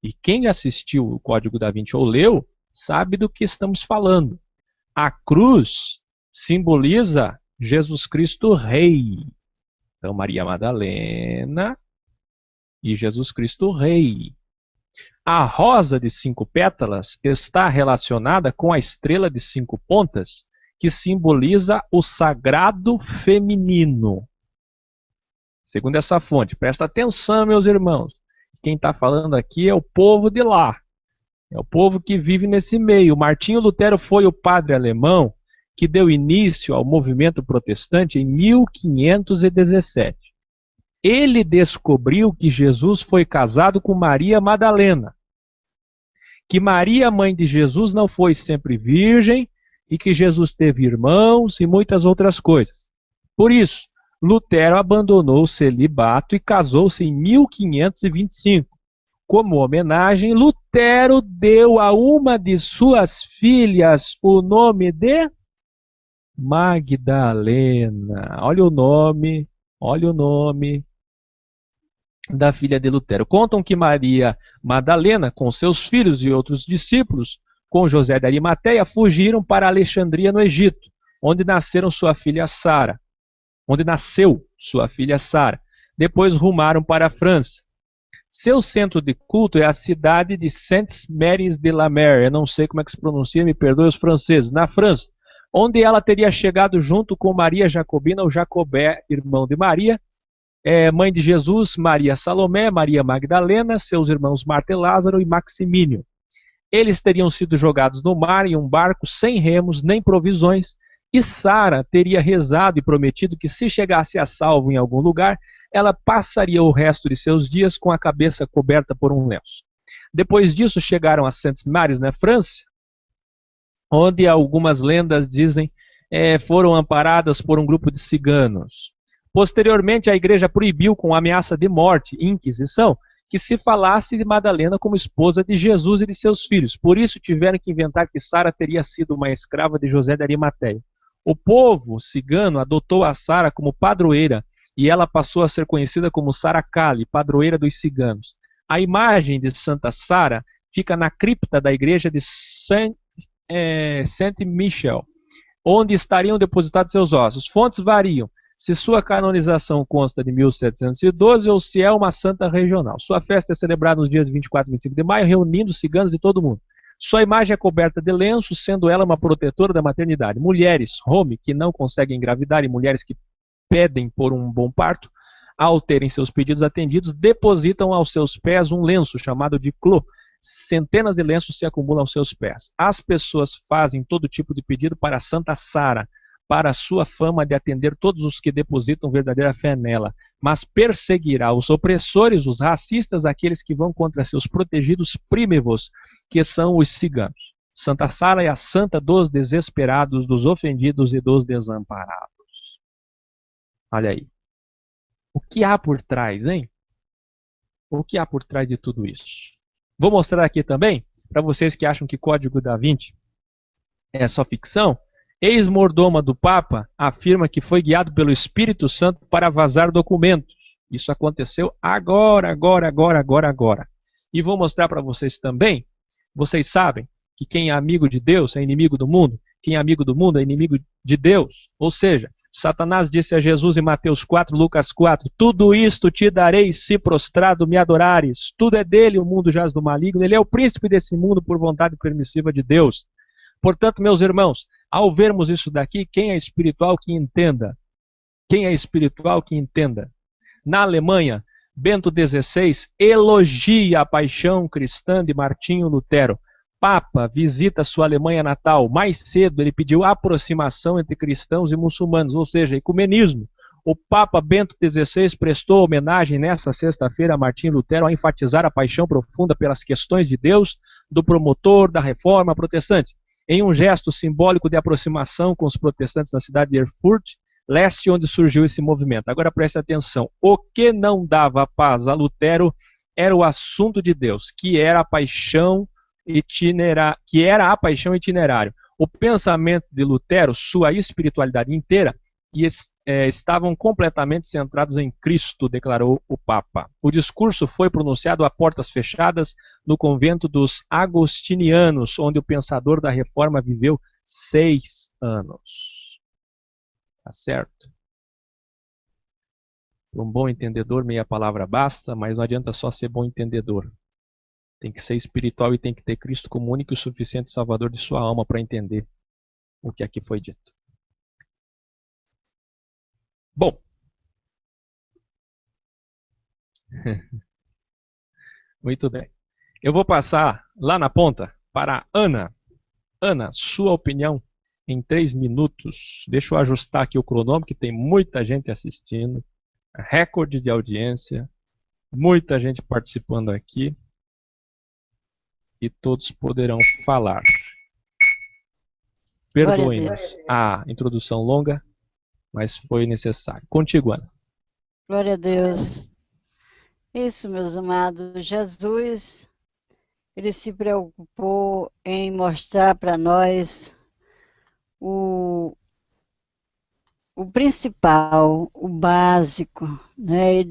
Speaker 1: E quem assistiu o Código da Vinci ou leu, sabe do que estamos falando. A cruz simboliza Jesus Cristo Rei. Então, Maria Madalena e Jesus Cristo Rei. A rosa de 5 pétalas está relacionada com a estrela de 5 pontas, que simboliza o sagrado feminino. Segundo essa fonte, presta atenção, meus irmãos. Quem está falando aqui é o povo de lá. É o povo que vive nesse meio. Martinho Lutero foi o padre alemão que deu início ao movimento protestante em 1517. Ele descobriu que Jesus foi casado com Maria Madalena, que Maria, mãe de Jesus, não foi sempre virgem e que Jesus teve irmãos e muitas outras coisas. Por isso, Lutero abandonou o celibato e casou-se em 1525. Como homenagem, Lutero deu a uma de suas filhas o nome de Magdalena. Olha o nome da filha de Lutero. Contam que Maria Madalena, com seus filhos e outros discípulos, com José de Arimateia, fugiram para Alexandria, no Egito, onde nasceu sua filha Sara. Depois rumaram para a França. Seu centro de culto é a cidade de Saint-Mérès-de-la-Mer. Eu não sei como é que se pronuncia, me perdoe os franceses. Na França, onde ela teria chegado junto com Maria Jacobina, ou Jacobé, irmão de Maria, mãe de Jesus, Maria Salomé, Maria Magdalena, seus irmãos Marta e Lázaro e Maximínio. Eles teriam sido jogados no mar em um barco sem remos nem provisões, e Sara teria rezado e prometido que, se chegasse a salvo em algum lugar, ela passaria o resto de seus dias com a cabeça coberta por um lenço. Depois disso, chegaram a Saint-Mérès, na França, onde algumas lendas dizem foram amparadas por um grupo de ciganos. Posteriormente, a igreja proibiu, com ameaça de morte e inquisição, que se falasse de Madalena como esposa de Jesus e de seus filhos. Por isso, tiveram que inventar que Sara teria sido uma escrava de José de Arimateia. O povo cigano adotou a Sara como padroeira e ela passou a ser conhecida como Sara Cali, padroeira dos ciganos. A imagem de Santa Sara fica na cripta da igreja de Saint-Michel, onde estariam depositados seus ossos. Fontes variam se sua canonização consta de 1712 ou se é uma santa regional. Sua festa é celebrada nos dias 24 e 25 de maio, reunindo ciganos de todo o mundo. Sua imagem é coberta de lenço, sendo ela uma protetora da maternidade. Mulheres, home, que não conseguem engravidar e mulheres que pedem por um bom parto, ao terem seus pedidos atendidos, depositam aos seus pés um lenço chamado de clô. Centenas de lenços se acumulam aos seus pés. As pessoas fazem todo tipo de pedido para Santa Sara, para a sua fama de atender todos os que depositam verdadeira fé nela, mas perseguirá os opressores, os racistas, aqueles que vão contra seus protegidos primevos, que são os ciganos. Santa Sara é a santa dos desesperados, dos ofendidos e dos desamparados. Olha aí. O que há por trás, hein? O que há por trás de tudo isso? Vou mostrar aqui também, para vocês que acham que Código da Vinci é só ficção. Ex-mordoma do Papa afirma que foi guiado pelo Espírito Santo para vazar documentos. Isso aconteceu agora. E vou mostrar para vocês também. Vocês sabem que quem é amigo de Deus é inimigo do mundo. Quem é amigo do mundo é inimigo de Deus. Ou seja, Satanás disse a Jesus em Mateus 4, Lucas 4, tudo isto te darei se prostrado me adorares. Tudo é dele, o mundo jaz do maligno. Ele é o príncipe desse mundo por vontade permissiva de Deus. Portanto, meus irmãos, ao vermos isso daqui, quem é espiritual que entenda. Quem é espiritual que entenda. Na Alemanha, Bento XVI elogia a paixão cristã de Martinho Lutero. Papa visita sua Alemanha natal. Mais cedo ele pediu aproximação entre cristãos e muçulmanos, ou seja, ecumenismo. O Papa Bento XVI prestou homenagem nesta sexta-feira a Martinho Lutero ao enfatizar a paixão profunda pelas questões de Deus do promotor da reforma protestante. Em um gesto simbólico de aproximação com os protestantes na cidade de Erfurt, leste, onde surgiu esse movimento. Agora preste atenção. O que não dava paz a Lutero era o assunto de Deus, que era a paixão itinerário. O pensamento de Lutero, sua espiritualidade inteira, estavam completamente centrados em Cristo, declarou o Papa. O discurso foi pronunciado a portas fechadas no convento dos Agostinianos, onde o pensador da Reforma viveu 6 anos. Tá certo? Para um bom entendedor, meia palavra basta, mas não adianta só ser bom entendedor. Tem que ser espiritual e tem que ter Cristo como único e suficiente salvador de sua alma para entender o que aqui foi dito. Bom, muito bem. Eu vou passar lá na ponta para a Ana. Ana, sua opinião em 3 minutos. Deixa eu ajustar aqui o cronômetro, que tem muita gente assistindo. Recorde de audiência. Muita gente participando aqui. E todos poderão falar. Perdoem-nos a introdução longa, mas foi necessário. Contigo, Ana.
Speaker 6: Glória a Deus. Isso, meus amados. Jesus, ele se preocupou em mostrar para nós o principal, o básico, né?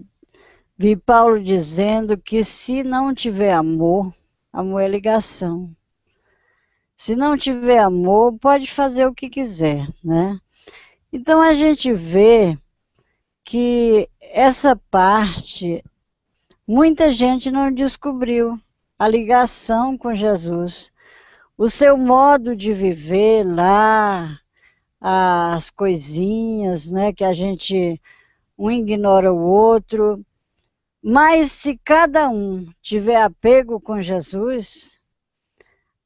Speaker 6: Vi Paulo dizendo que se não tiver amor, amor é ligação. Se não tiver amor, pode fazer o que quiser, né? Então a gente vê que essa parte, muita gente não descobriu a ligação com Jesus. O seu modo de viver lá, as coisinhas, né, que a gente, um ignora o outro. Mas se cada um tiver apego com Jesus,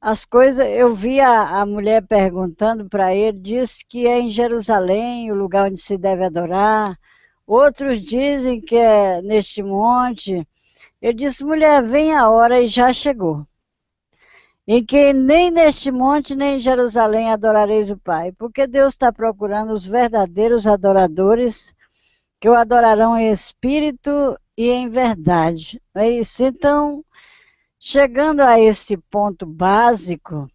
Speaker 6: as coisas, eu vi a mulher perguntando para ele, diz que é em Jerusalém o lugar onde se deve adorar, outros dizem que é neste monte. Ele disse, mulher, vem a hora e já chegou, em que nem neste monte nem em Jerusalém adorareis o Pai, porque Deus está procurando os verdadeiros adoradores que o adorarão em espírito e em verdade. É isso. Então, chegando a esse ponto básico,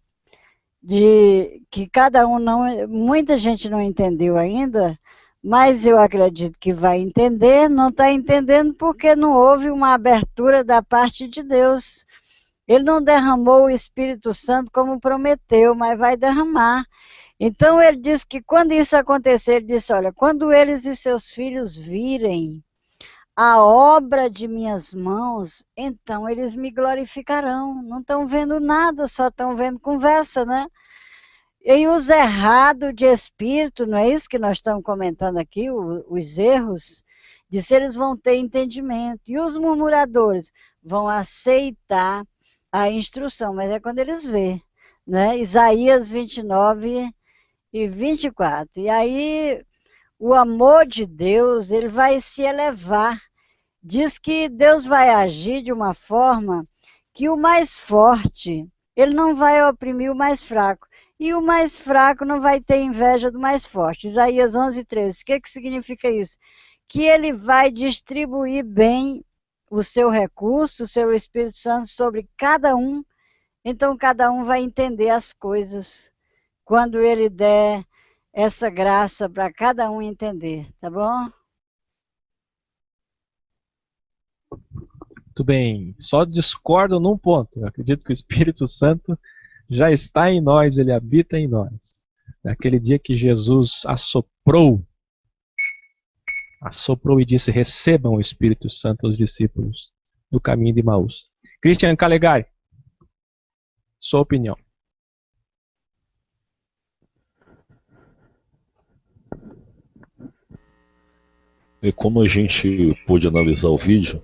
Speaker 6: de que cada um não, muita gente não entendeu ainda, Mas eu acredito que vai entender, não está entendendo porque não houve uma abertura da parte de Deus. Ele não derramou o Espírito Santo como prometeu, mas vai derramar. Então ele disse que quando isso acontecer, ele disse, olha, quando eles e seus filhos virem a obra de minhas mãos, então eles me glorificarão. Não estão vendo nada, só estão vendo conversa, né? E os errados de espírito, não é isso que nós estamos comentando aqui, os erros, disse eles vão ter entendimento. E os murmuradores vão aceitar a instrução, mas é quando eles vê, né? Isaías 29 e 24. E aí o amor de Deus, ele vai se elevar. Diz que Deus vai agir de uma forma que o mais forte, ele não vai oprimir o mais fraco. E o mais fraco não vai ter inveja do mais forte. Isaías 11:13. O que significa isso? Que ele vai distribuir bem o seu recurso, o seu Espírito Santo sobre cada um. Então cada um vai entender as coisas quando ele der essa graça para cada um entender, tá bom?
Speaker 1: Muito bem. Só discordo num ponto. Eu acredito que o Espírito Santo já está em nós, ele habita em nós. Naquele dia que Jesus assoprou e disse, recebam o Espírito Santo aos discípulos no caminho de Emaús. Christian Calegari, sua opinião.
Speaker 2: E como a gente pôde analisar o vídeo,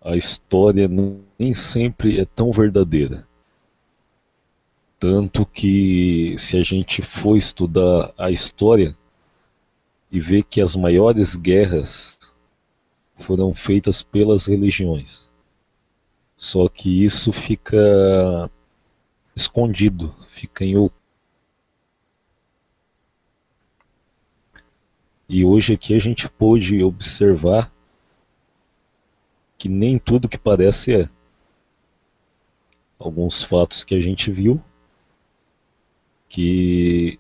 Speaker 2: a história nem sempre é tão verdadeira. Tanto que, se a gente for estudar a história e ver que as maiores guerras foram feitas pelas religiões. Só que isso fica escondido, fica em oculto. E hoje aqui a gente pôde observar que nem tudo que parece é. Alguns fatos que a gente viu, que,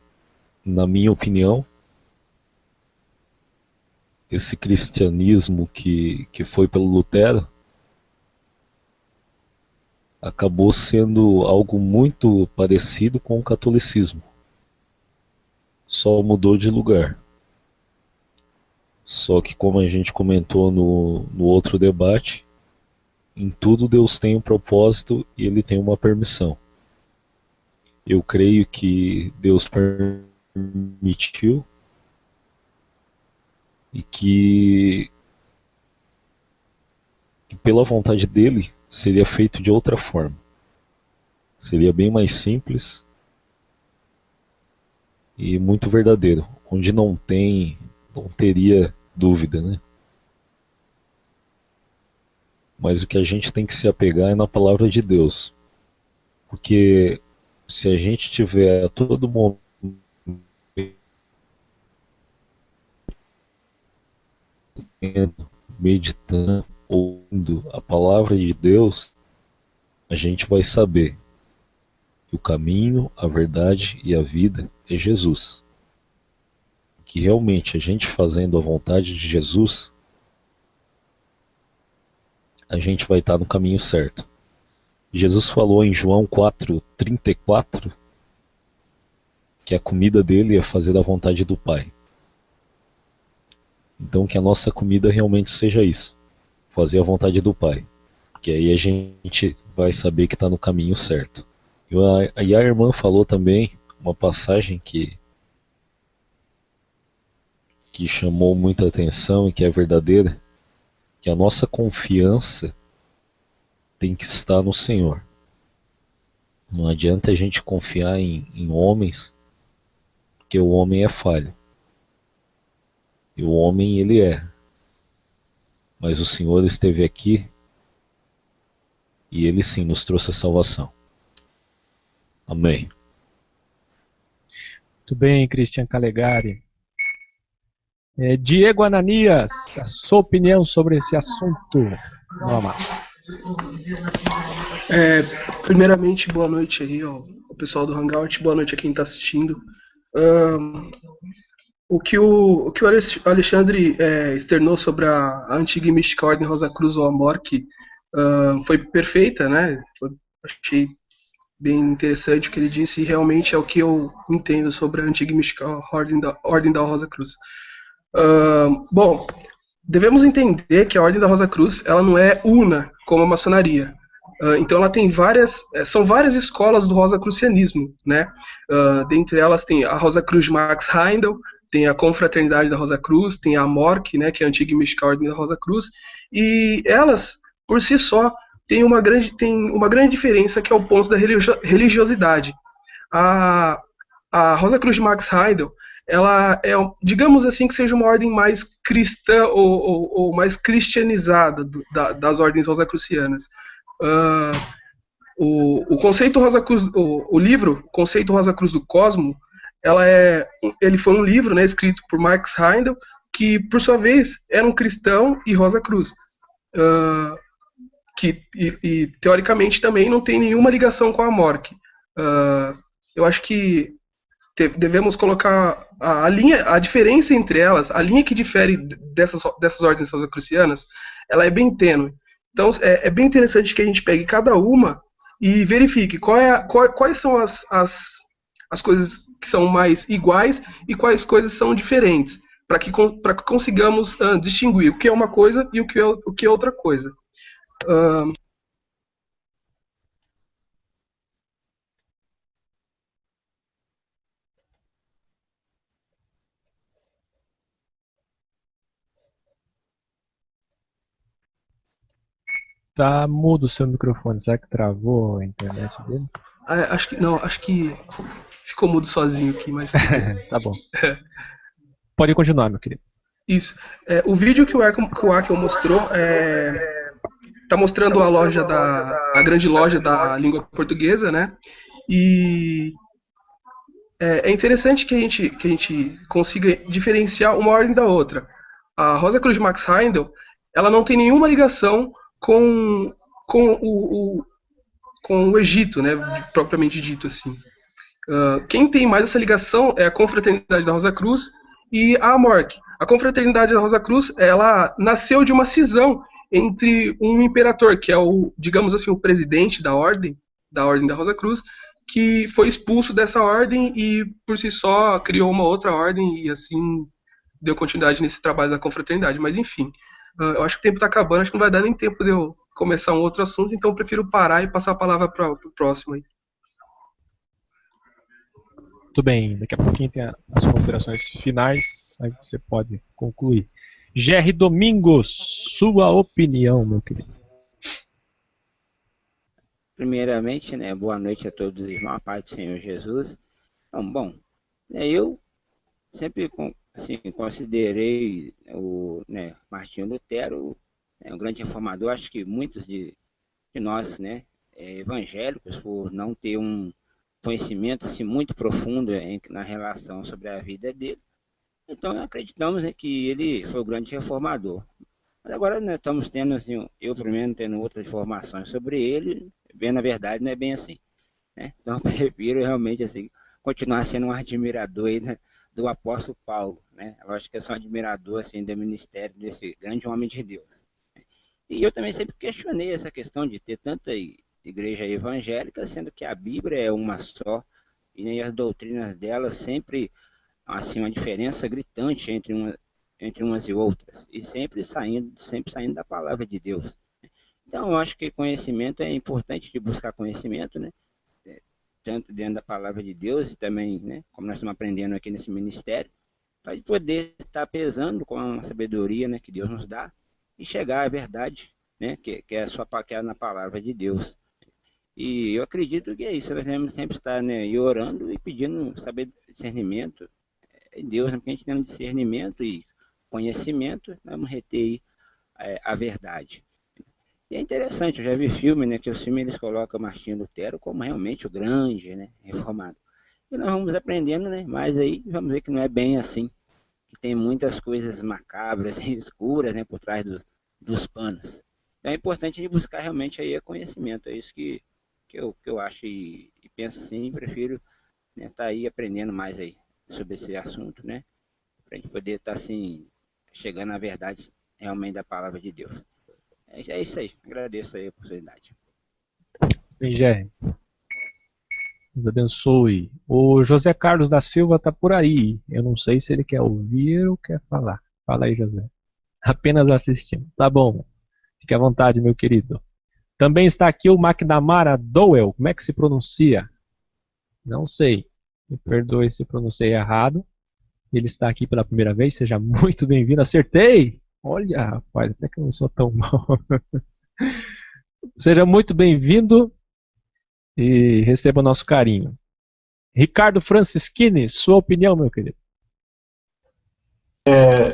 Speaker 2: na minha opinião, esse cristianismo que foi pelo Lutero acabou sendo algo muito parecido com o catolicismo. Só mudou de lugar. Só que, como a gente comentou no outro debate, em tudo Deus tem um propósito e ele tem uma permissão. Eu creio que Deus permitiu e que pela vontade dele seria feito de outra forma. Seria bem mais simples e muito verdadeiro, onde não teria dúvida, né? Mas o que a gente tem que se apegar é na palavra de Deus, porque se a gente tiver a todo momento meditando, ouvindo a palavra de Deus, a gente vai saber que o caminho, a verdade e a vida é Jesus. Que realmente a gente fazendo a vontade de Jesus, a gente vai estar no caminho certo. Jesus falou em João 4:34 que a comida dele é fazer a vontade do Pai. Então que a nossa comida realmente seja isso, fazer a vontade do Pai, que aí a gente vai saber que está no caminho certo. E a irmã falou também uma passagem que chamou muita atenção e que é verdadeira, que a nossa confiança tem que estar no Senhor. Não adianta a gente confiar em homens, porque o homem é falho. E o homem ele é. Mas o Senhor esteve aqui e ele sim nos trouxe a salvação. Amém.
Speaker 1: Muito bem, Christian Calegari. Diego Ananias, a sua opinião sobre esse assunto, meu amado.
Speaker 7: Primeiramente, boa noite aí, ó, o pessoal do Hangout, boa noite a quem está assistindo. o que o Alexandre externou sobre a antiga e mística Ordem Rosa Cruz ou Amorque foi perfeita, né? Achei bem interessante o que ele disse e realmente é o que eu entendo sobre a antiga e mística Ordem da Rosa Cruz. Bom, devemos entender que a Ordem da Rosa Cruz ela não é una como a maçonaria. Então ela tem são várias escolas do rosacrucianismo, né? Dentre elas tem a Rosa Cruz de Max Heindel, tem a Confraternidade da Rosa Cruz, tem a Amorque, né, que é a antiga e mística Ordem da Rosa Cruz, e elas, por si só, têm uma grande diferença que é o ponto da religiosidade. A Rosa Cruz de Max Heindel, ela é, digamos assim, que seja uma ordem mais cristã ou mais cristianizada das ordens rosacrucianas. O conceito Rosa Cruz, o livro Conceito Rosa Cruz do Cosmo, ele foi um livro, né, escrito por Max Heindel, que por sua vez era um cristão e Rosa Cruz, e teoricamente também não tem nenhuma ligação com a Amorque. Eu acho que devemos colocar a diferença entre elas, a linha que difere dessas ordens rosacrucianas, ela é bem tênue. Então é bem interessante que a gente pegue cada uma e verifique quais são as coisas que são mais iguais e quais coisas são diferentes, para que consigamos distinguir o que é uma coisa e o que é outra coisa.
Speaker 1: Tá mudo o seu microfone. Será que travou a internet dele?
Speaker 7: Acho que ficou mudo sozinho aqui, mas
Speaker 1: Tá bom. Pode continuar, meu querido.
Speaker 7: Isso. O vídeo que o Akel mostrou tá mostrando a grande loja da língua portuguesa, né? E é interessante que a gente consiga diferenciar uma ordem da outra. A Rosa Cruz de Max Heindel, ela não tem nenhuma ligação com o Egito, né? Propriamente dito assim. Quem tem mais essa ligação é a Confraternidade da Rosa Cruz e a Amorque. A Confraternidade da Rosa Cruz, ela nasceu de uma cisão entre um imperador, que é digamos assim, o presidente da Ordem da Rosa Cruz, que foi expulso dessa ordem e, por si só, criou uma outra ordem e, assim, deu continuidade nesse trabalho da confraternidade. Mas, enfim, eu acho que o tempo está acabando, acho que não vai dar nem tempo de eu começar um outro assunto, então eu prefiro parar e passar a palavra para o próximo aí.
Speaker 1: Tudo bem, daqui a pouquinho tem as considerações finais, aí você pode concluir. Jerry Domingos, sua opinião, meu querido.
Speaker 8: Primeiramente, né, boa noite a todos os irmãos, a paz do Senhor Jesus. Então, bom, eu sempre assim, considerei o Martinho Lutero um grande reformador. Acho que muitos de nós, né, evangélicos, por não ter um conhecimento assim, muito profundo na relação sobre a vida dele, então acreditamos, né, que ele foi o grande reformador. Mas agora nós estamos tendo, assim, eu primeiro tendo outras informações sobre ele, bem na verdade não é bem assim, né? Então eu prefiro realmente assim, continuar sendo um admirador aí, né, do apóstolo Paulo, né? Eu acho que eu sou um admirador assim, do ministério desse grande homem de Deus. E eu também sempre questionei essa questão de ter tanta igreja evangélica, sendo que a Bíblia é uma só, e as doutrinas dela sempre, assim, uma diferença gritante entre umas e outras, e sempre saindo da palavra de Deus. Então, eu acho que conhecimento é importante, de buscar conhecimento, né? Tanto dentro da palavra de Deus e também, né, como nós estamos aprendendo aqui nesse ministério, para poder estar pesando com a sabedoria, né, que Deus nos dá e chegar à verdade, né, que é na palavra de Deus. E eu acredito que é isso, nós devemos sempre estar, né, orando e pedindo saber discernimento em Deus, né, porque a gente tem discernimento e conhecimento, nós vamos reter aí, a verdade. E é interessante, eu já vi filme, né, que os filmes eles colocam Martinho Lutero como realmente o grande, né, reformado. E nós vamos aprendendo, né, mas aí vamos ver que não é bem assim, que tem muitas coisas macabras e escuras, né, por trás dos panos. Então é importante a gente buscar realmente aí conhecimento, é isso que eu acho e penso assim, prefiro, né, estar aí aprendendo mais aí sobre esse assunto, né, para a gente poder estar assim, chegando à verdade realmente da palavra de Deus. É isso aí, agradeço aí a oportunidade.
Speaker 1: Bem, Jerry. Deus abençoe. O José Carlos da Silva está por aí. Eu não sei se ele quer ouvir ou quer falar. Fala aí, José. Apenas assistindo. Tá bom. Fique à vontade, meu querido. Também está aqui o McNamara Dowell. Como é que se pronuncia? Não sei. Me perdoe se pronunciei errado. Ele está aqui pela primeira vez. Seja muito bem-vindo. Acertei! Olha, rapaz, até que eu não sou tão mal. Seja muito bem-vindo e receba o nosso carinho. Ricardo Francischini, sua opinião, meu querido?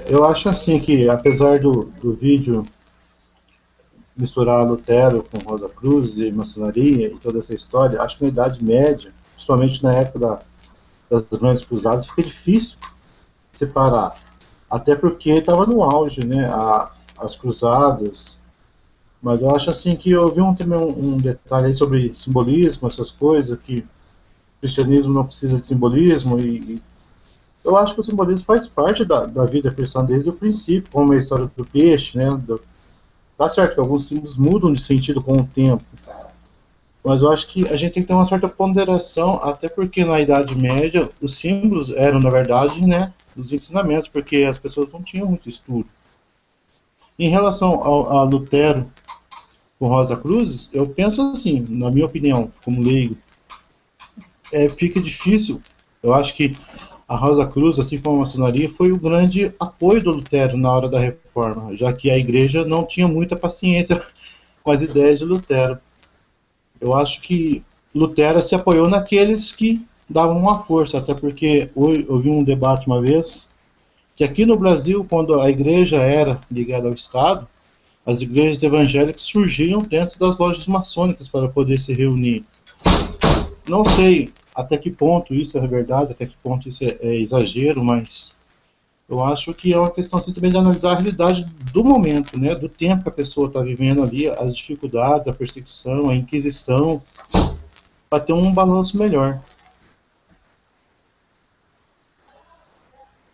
Speaker 9: Eu acho assim que, apesar do vídeo misturar Lutero com Rosa Cruz e maçonaria e toda essa história, acho que na Idade Média, principalmente na época das grandes cruzadas, fica difícil separar. Até porque estava no auge, né, as cruzadas. Mas eu acho assim que eu vi também um detalhe aí sobre simbolismo, essas coisas, que o cristianismo não precisa de simbolismo, e eu acho que o simbolismo faz parte da vida cristã desde o princípio, como a história do peixe, né? Tá certo que alguns símbolos mudam de sentido com o tempo, mas eu acho que a gente tem que ter uma certa ponderação, até porque na Idade Média os símbolos eram, na verdade, né, os ensinamentos, porque as pessoas não tinham muito estudo. Em relação a Lutero com Rosa Cruz, eu penso assim, na minha opinião, como leigo, fica difícil. Eu acho que a Rosa Cruz, assim como a maçonaria, foi o grande apoio do Lutero na hora da reforma, já que a igreja não tinha muita paciência com as ideias de Lutero. Eu acho que Lutero se apoiou naqueles que davam uma força, até porque eu vi um debate uma vez, que aqui no Brasil, quando a igreja era ligada ao Estado, as igrejas evangélicas surgiam dentro das lojas maçônicas para poder se reunir. Não sei até que ponto isso é verdade, até que ponto isso é exagero, mas eu acho que é uma questão assim, também de analisar a realidade do momento, né, do tempo que a pessoa está vivendo ali, as dificuldades, a perseguição, a inquisição, para ter um balanço melhor.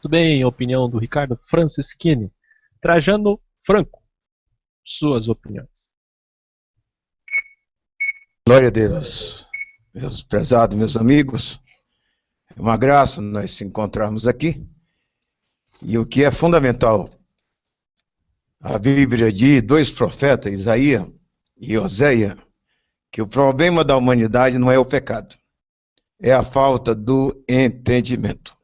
Speaker 1: Muito bem, a opinião do Ricardo Francischini. Trajano Franco, suas opiniões.
Speaker 10: Glória a Deus, meus prezados, meus amigos. É uma graça nós se encontrarmos aqui. E o que é fundamental, a Bíblia diz, 2 profetas, Isaías e Oséias, que o problema da humanidade não é o pecado, é a falta do entendimento.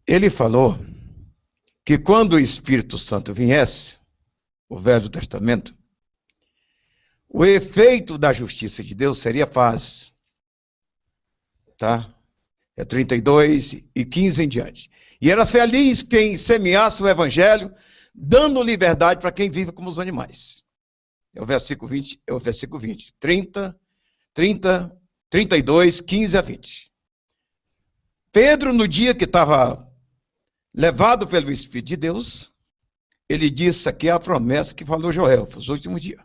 Speaker 10: Ele falou que quando o Espírito Santo viesse, o Velho Testamento, o efeito da justiça de Deus seria paz. Tá? É 32 e 15 em diante. E era feliz quem semeasse o evangelho, dando liberdade para quem vive como os animais. É o versículo 20, 30, 32, 15 a 20. Pedro, no dia que estava levado pelo Espírito de Deus, ele disse aqui a promessa que falou Joel, para os últimos dias.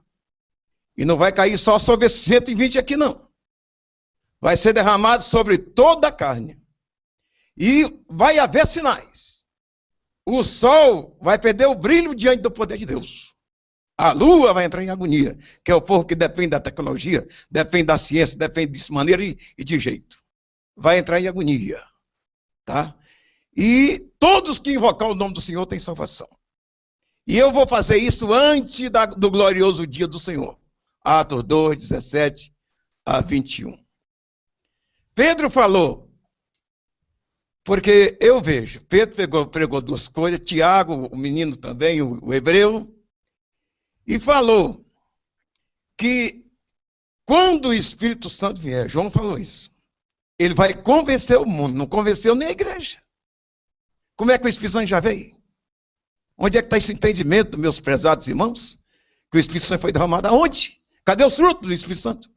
Speaker 10: E não vai cair só sobre esses 120 aqui, não. Vai ser derramado sobre toda a carne. E vai haver sinais. O sol vai perder o brilho diante do poder de Deus. A lua vai entrar em agonia, que é o povo que depende da tecnologia, depende da ciência, depende de maneira e de jeito. Vai entrar em agonia. Tá? E todos que invocar o nome do Senhor têm salvação. E eu vou fazer isso antes do glorioso dia do Senhor. Atos 2, 17 a 21. Pedro falou, porque eu vejo, Pedro pregou 2 coisas, Tiago, o menino também, o hebreu, e falou que quando o Espírito Santo vier, João falou isso, ele vai convencer o mundo, não convenceu nem a igreja. Como é que o Espírito Santo já veio? Onde é que está esse entendimento, meus prezados irmãos? Que o Espírito Santo foi derramado aonde? Cadê os frutos do Espírito Santo?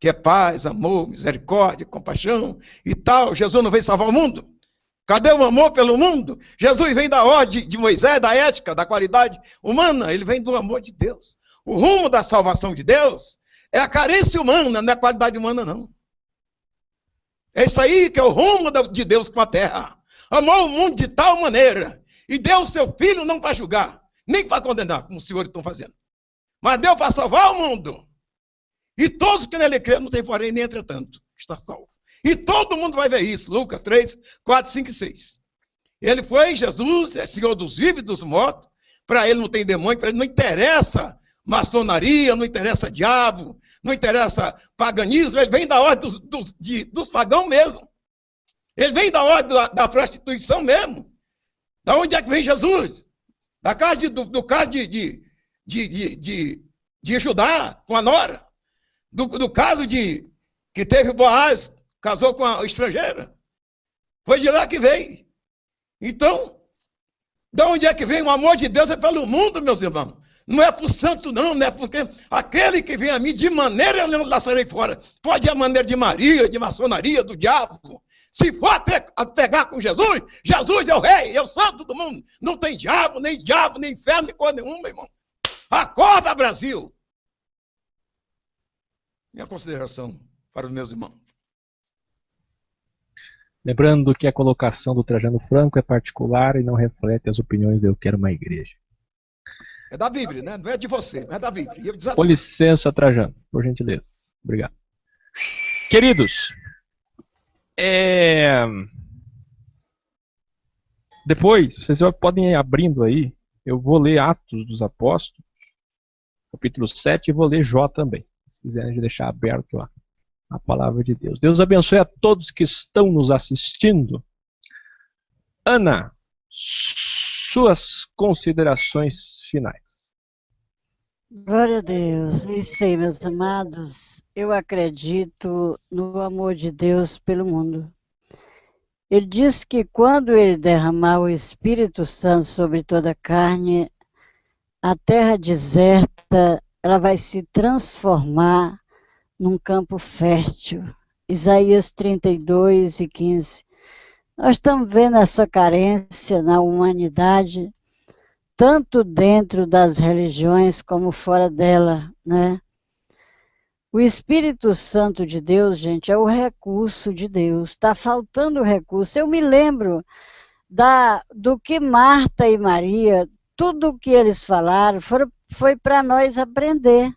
Speaker 10: Que é paz, amor, misericórdia, compaixão e tal. Jesus não veio salvar o mundo. Cadê o amor pelo mundo? Jesus vem da ordem de Moisés, da ética, da qualidade humana. Ele vem do amor de Deus. O rumo da salvação de Deus é a carência humana, não é a qualidade humana, não. É isso aí que é o rumo de Deus com a terra. Amou o mundo de tal maneira, e deu o seu filho não para julgar, nem para condenar, como os senhores estão fazendo. Mas deu para salvar o mundo. E todos que nele creem, não tem porém nem entretanto, está salvo. E todo mundo vai ver isso. Lucas 3, 4, 5 e 6. Ele foi, Jesus, é Senhor dos vivos e dos mortos. Para ele não tem demônio, para ele não interessa maçonaria, não interessa diabo, não interessa paganismo. Ele vem da ordem dos pagãos mesmo. Ele vem da ordem da prostituição mesmo. Da onde é que vem Jesus? Da casa do caso de Judá com a nora. Do caso que teve Boaz, casou com a estrangeira. Foi de lá que veio. Então, de onde é que vem o amor de Deus? É pelo mundo, meus irmãos. Não é por santo, não é porque aquele que vem a mim, de maneira eu não laçarei fora. Pode ir a maneira de Maria, de maçonaria, do diabo. Se for a pegar com Jesus, Jesus é o rei, é o santo do mundo. Não tem diabo, nem inferno, nem coisa nenhuma, irmão. Acorda, Brasil! Minha consideração para os meus irmãos.
Speaker 1: Lembrando que a colocação do Trajano Franco é particular e não reflete as opiniões do Eu Quero Uma Igreja.
Speaker 10: É da Bíblia, né? Não é de você, é da Bíblia.
Speaker 1: Com licença, Trajano, por gentileza. Obrigado. Queridos, depois, vocês podem ir abrindo aí, eu vou ler Atos dos Apóstolos, capítulo 7, e vou ler Jó também. Se quiserem deixar aberto lá a palavra de Deus. Deus abençoe a todos que estão nos assistindo. Ana, suas considerações finais.
Speaker 6: Glória a Deus. É isso aí, meus amados. Eu acredito no amor de Deus pelo mundo. Ele diz que quando ele derramar o Espírito Santo sobre toda a carne, a terra deserta, ela vai se transformar num campo fértil. Isaías 32 e 15. Nós estamos vendo essa carência na humanidade, tanto dentro das religiões como fora dela, né? O Espírito Santo de Deus, gente, é o recurso de Deus. Está faltando recurso. Eu me lembro do que Marta e Maria, tudo o que eles falaram, foi para nós aprender.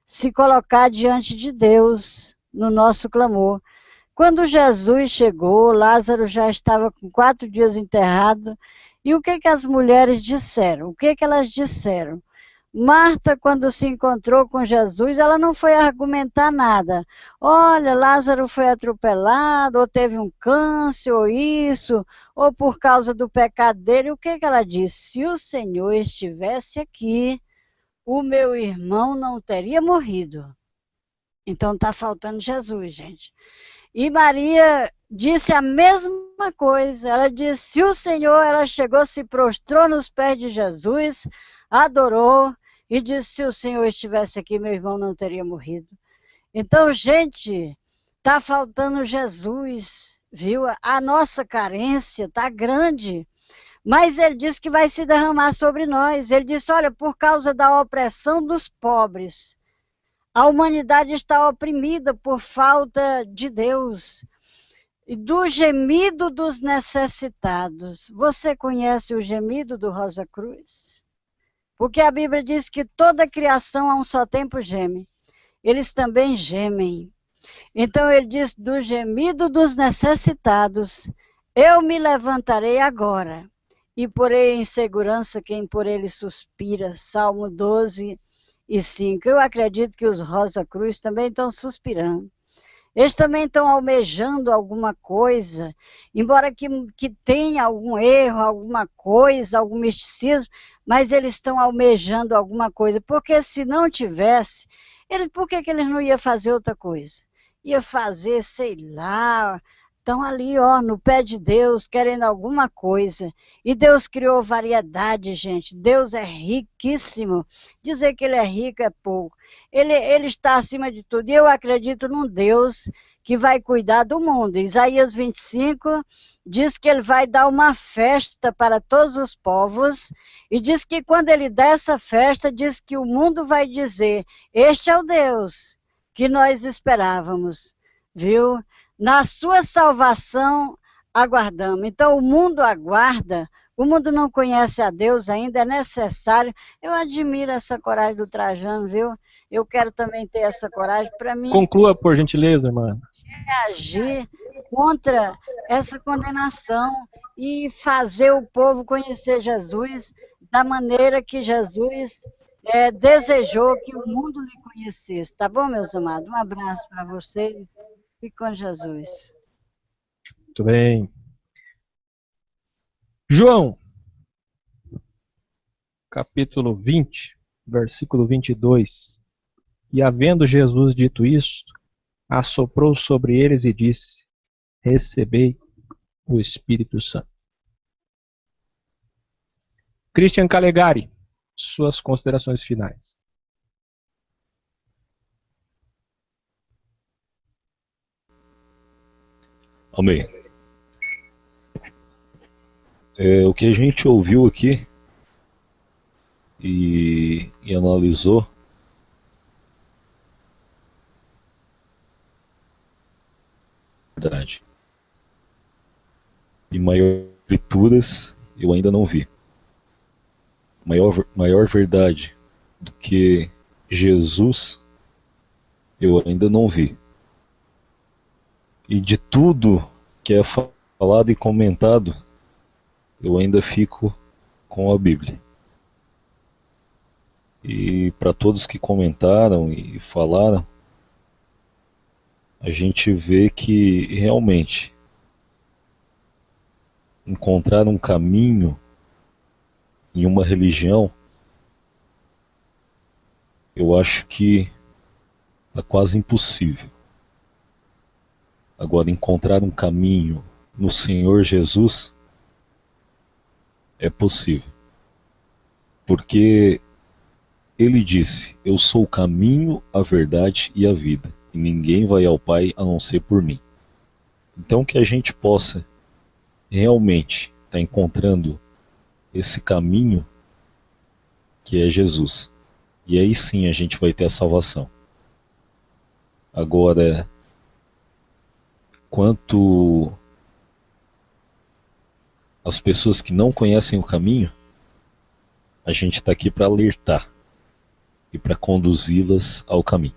Speaker 6: Se colocar diante de Deus no nosso clamor. Quando Jesus chegou, Lázaro já estava com 4 dias enterrado. E o que as mulheres disseram? O que elas disseram? Marta, quando se encontrou com Jesus, ela não foi argumentar nada. Olha, Lázaro foi atropelado, ou teve um câncer, ou isso, ou por causa do pecado dele. O que ela disse? Se o Senhor estivesse aqui, o meu irmão não teria morrido. Então está faltando Jesus, gente. E Maria disse a mesma coisa. Ela disse, se o Senhor, ela chegou, se prostrou nos pés de Jesus, adorou e disse, se o Senhor estivesse aqui, meu irmão não teria morrido. Então, gente, está faltando Jesus, viu? A nossa carência está grande. Mas ele disse que vai se derramar sobre nós. Ele disse, olha, por causa da opressão dos pobres, a humanidade está oprimida por falta de Deus. E do gemido dos necessitados. Você conhece o gemido do Rosa Cruz? Porque a Bíblia diz que toda a criação a um só tempo geme. Eles também gemem. Então ele diz, do gemido dos necessitados, eu me levantarei agora. E porei em segurança quem por ele suspira. Salmo 12 e 5. Eu acredito que os Rosa Cruz também estão suspirando. Eles também estão almejando alguma coisa, embora que tenha algum erro, alguma coisa, algum misticismo, mas eles estão almejando alguma coisa. Porque se não tivesse, por que eles não iam fazer outra coisa? Ia fazer, sei lá... Estão ali, ó, no pé de Deus, querendo alguma coisa. E Deus criou variedade, gente. Deus é riquíssimo. Dizer que ele é rico é pouco. Ele está acima de tudo. E eu acredito num Deus que vai cuidar do mundo. Isaías 25 diz que ele vai dar uma festa para todos os povos. E diz que quando ele der essa festa, diz que o mundo vai dizer, este é o Deus que nós esperávamos. Viu? Na sua salvação aguardamos. Então, o mundo aguarda, o mundo não conhece a Deus ainda, é necessário. Eu admiro essa coragem do Trajano, viu? Eu quero também ter essa coragem para mim.
Speaker 1: Conclua, por gentileza, irmã.
Speaker 6: Reagir contra essa condenação e fazer o povo conhecer Jesus da maneira que Jesus desejou que o mundo lhe conhecesse. Tá bom, meus amados? Um abraço para vocês. Fique com Jesus.
Speaker 1: Muito bem. João, capítulo 20, versículo 22. E havendo Jesus dito isto, assoprou sobre eles e disse: recebei o Espírito Santo. Christian Calegari, suas considerações finais.
Speaker 2: Amém. O que a gente ouviu aqui e analisou verdade. E maiores escrituras eu ainda não vi. Maior verdade do que Jesus eu ainda não vi. E de tudo que é falado e comentado, eu ainda fico com a Bíblia. E para todos que comentaram e falaram, a gente vê que realmente encontrar um caminho em uma religião, eu acho que é quase impossível. Agora, encontrar um caminho no Senhor Jesus é possível. Porque Ele disse: eu sou o caminho, a verdade e a vida. E ninguém vai ao Pai a não ser por mim. Então que a gente possa realmente estar encontrando esse caminho que é Jesus. E aí sim a gente vai ter a salvação. Agora, quanto às pessoas que não conhecem o caminho, a gente está aqui para alertar e para conduzi-las ao caminho.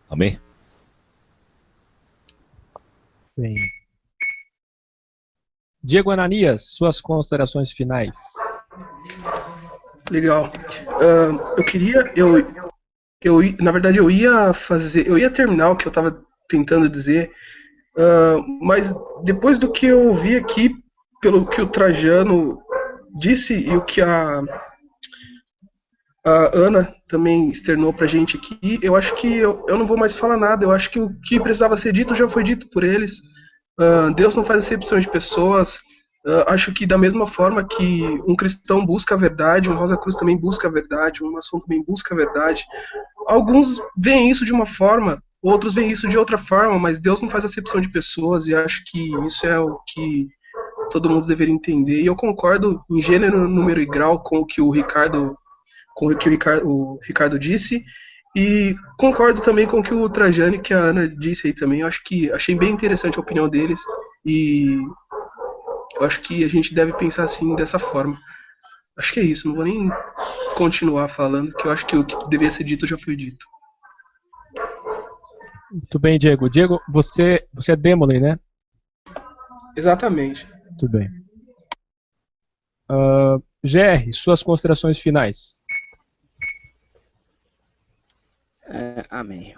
Speaker 2: Amém?
Speaker 1: Bem. Diego Ananias, suas considerações finais.
Speaker 7: Legal. Na verdade, eu ia terminar o que eu estava tentando dizer, mas depois do que eu ouvi aqui, pelo que o Trajano disse e o que a Ana também externou pra gente aqui, eu acho que eu não vou mais falar nada. Eu acho que o que precisava ser dito já foi dito por eles. Deus não faz acepção de pessoas. Acho que da mesma forma que um cristão busca a verdade, um Rosa Cruz também busca a verdade, um maçom também busca a verdade. Alguns veem isso de uma forma, outros veem isso de outra forma, mas Deus não faz acepção de pessoas, e acho que isso é o que todo mundo deveria entender. E eu concordo em gênero, número e grau com o que o Ricardo disse, e concordo também com o que o Trajano e que a Ana disse aí também. Eu achei bem interessante a opinião deles, e eu acho que a gente deve pensar assim, dessa forma. Acho que é isso, não vou nem continuar falando, que eu acho que o que devia ser dito já foi dito.
Speaker 1: Muito bem, Diego. Diego, você é Demolay, né?
Speaker 7: Exatamente.
Speaker 1: Muito bem. GR, suas considerações finais.
Speaker 8: Amém.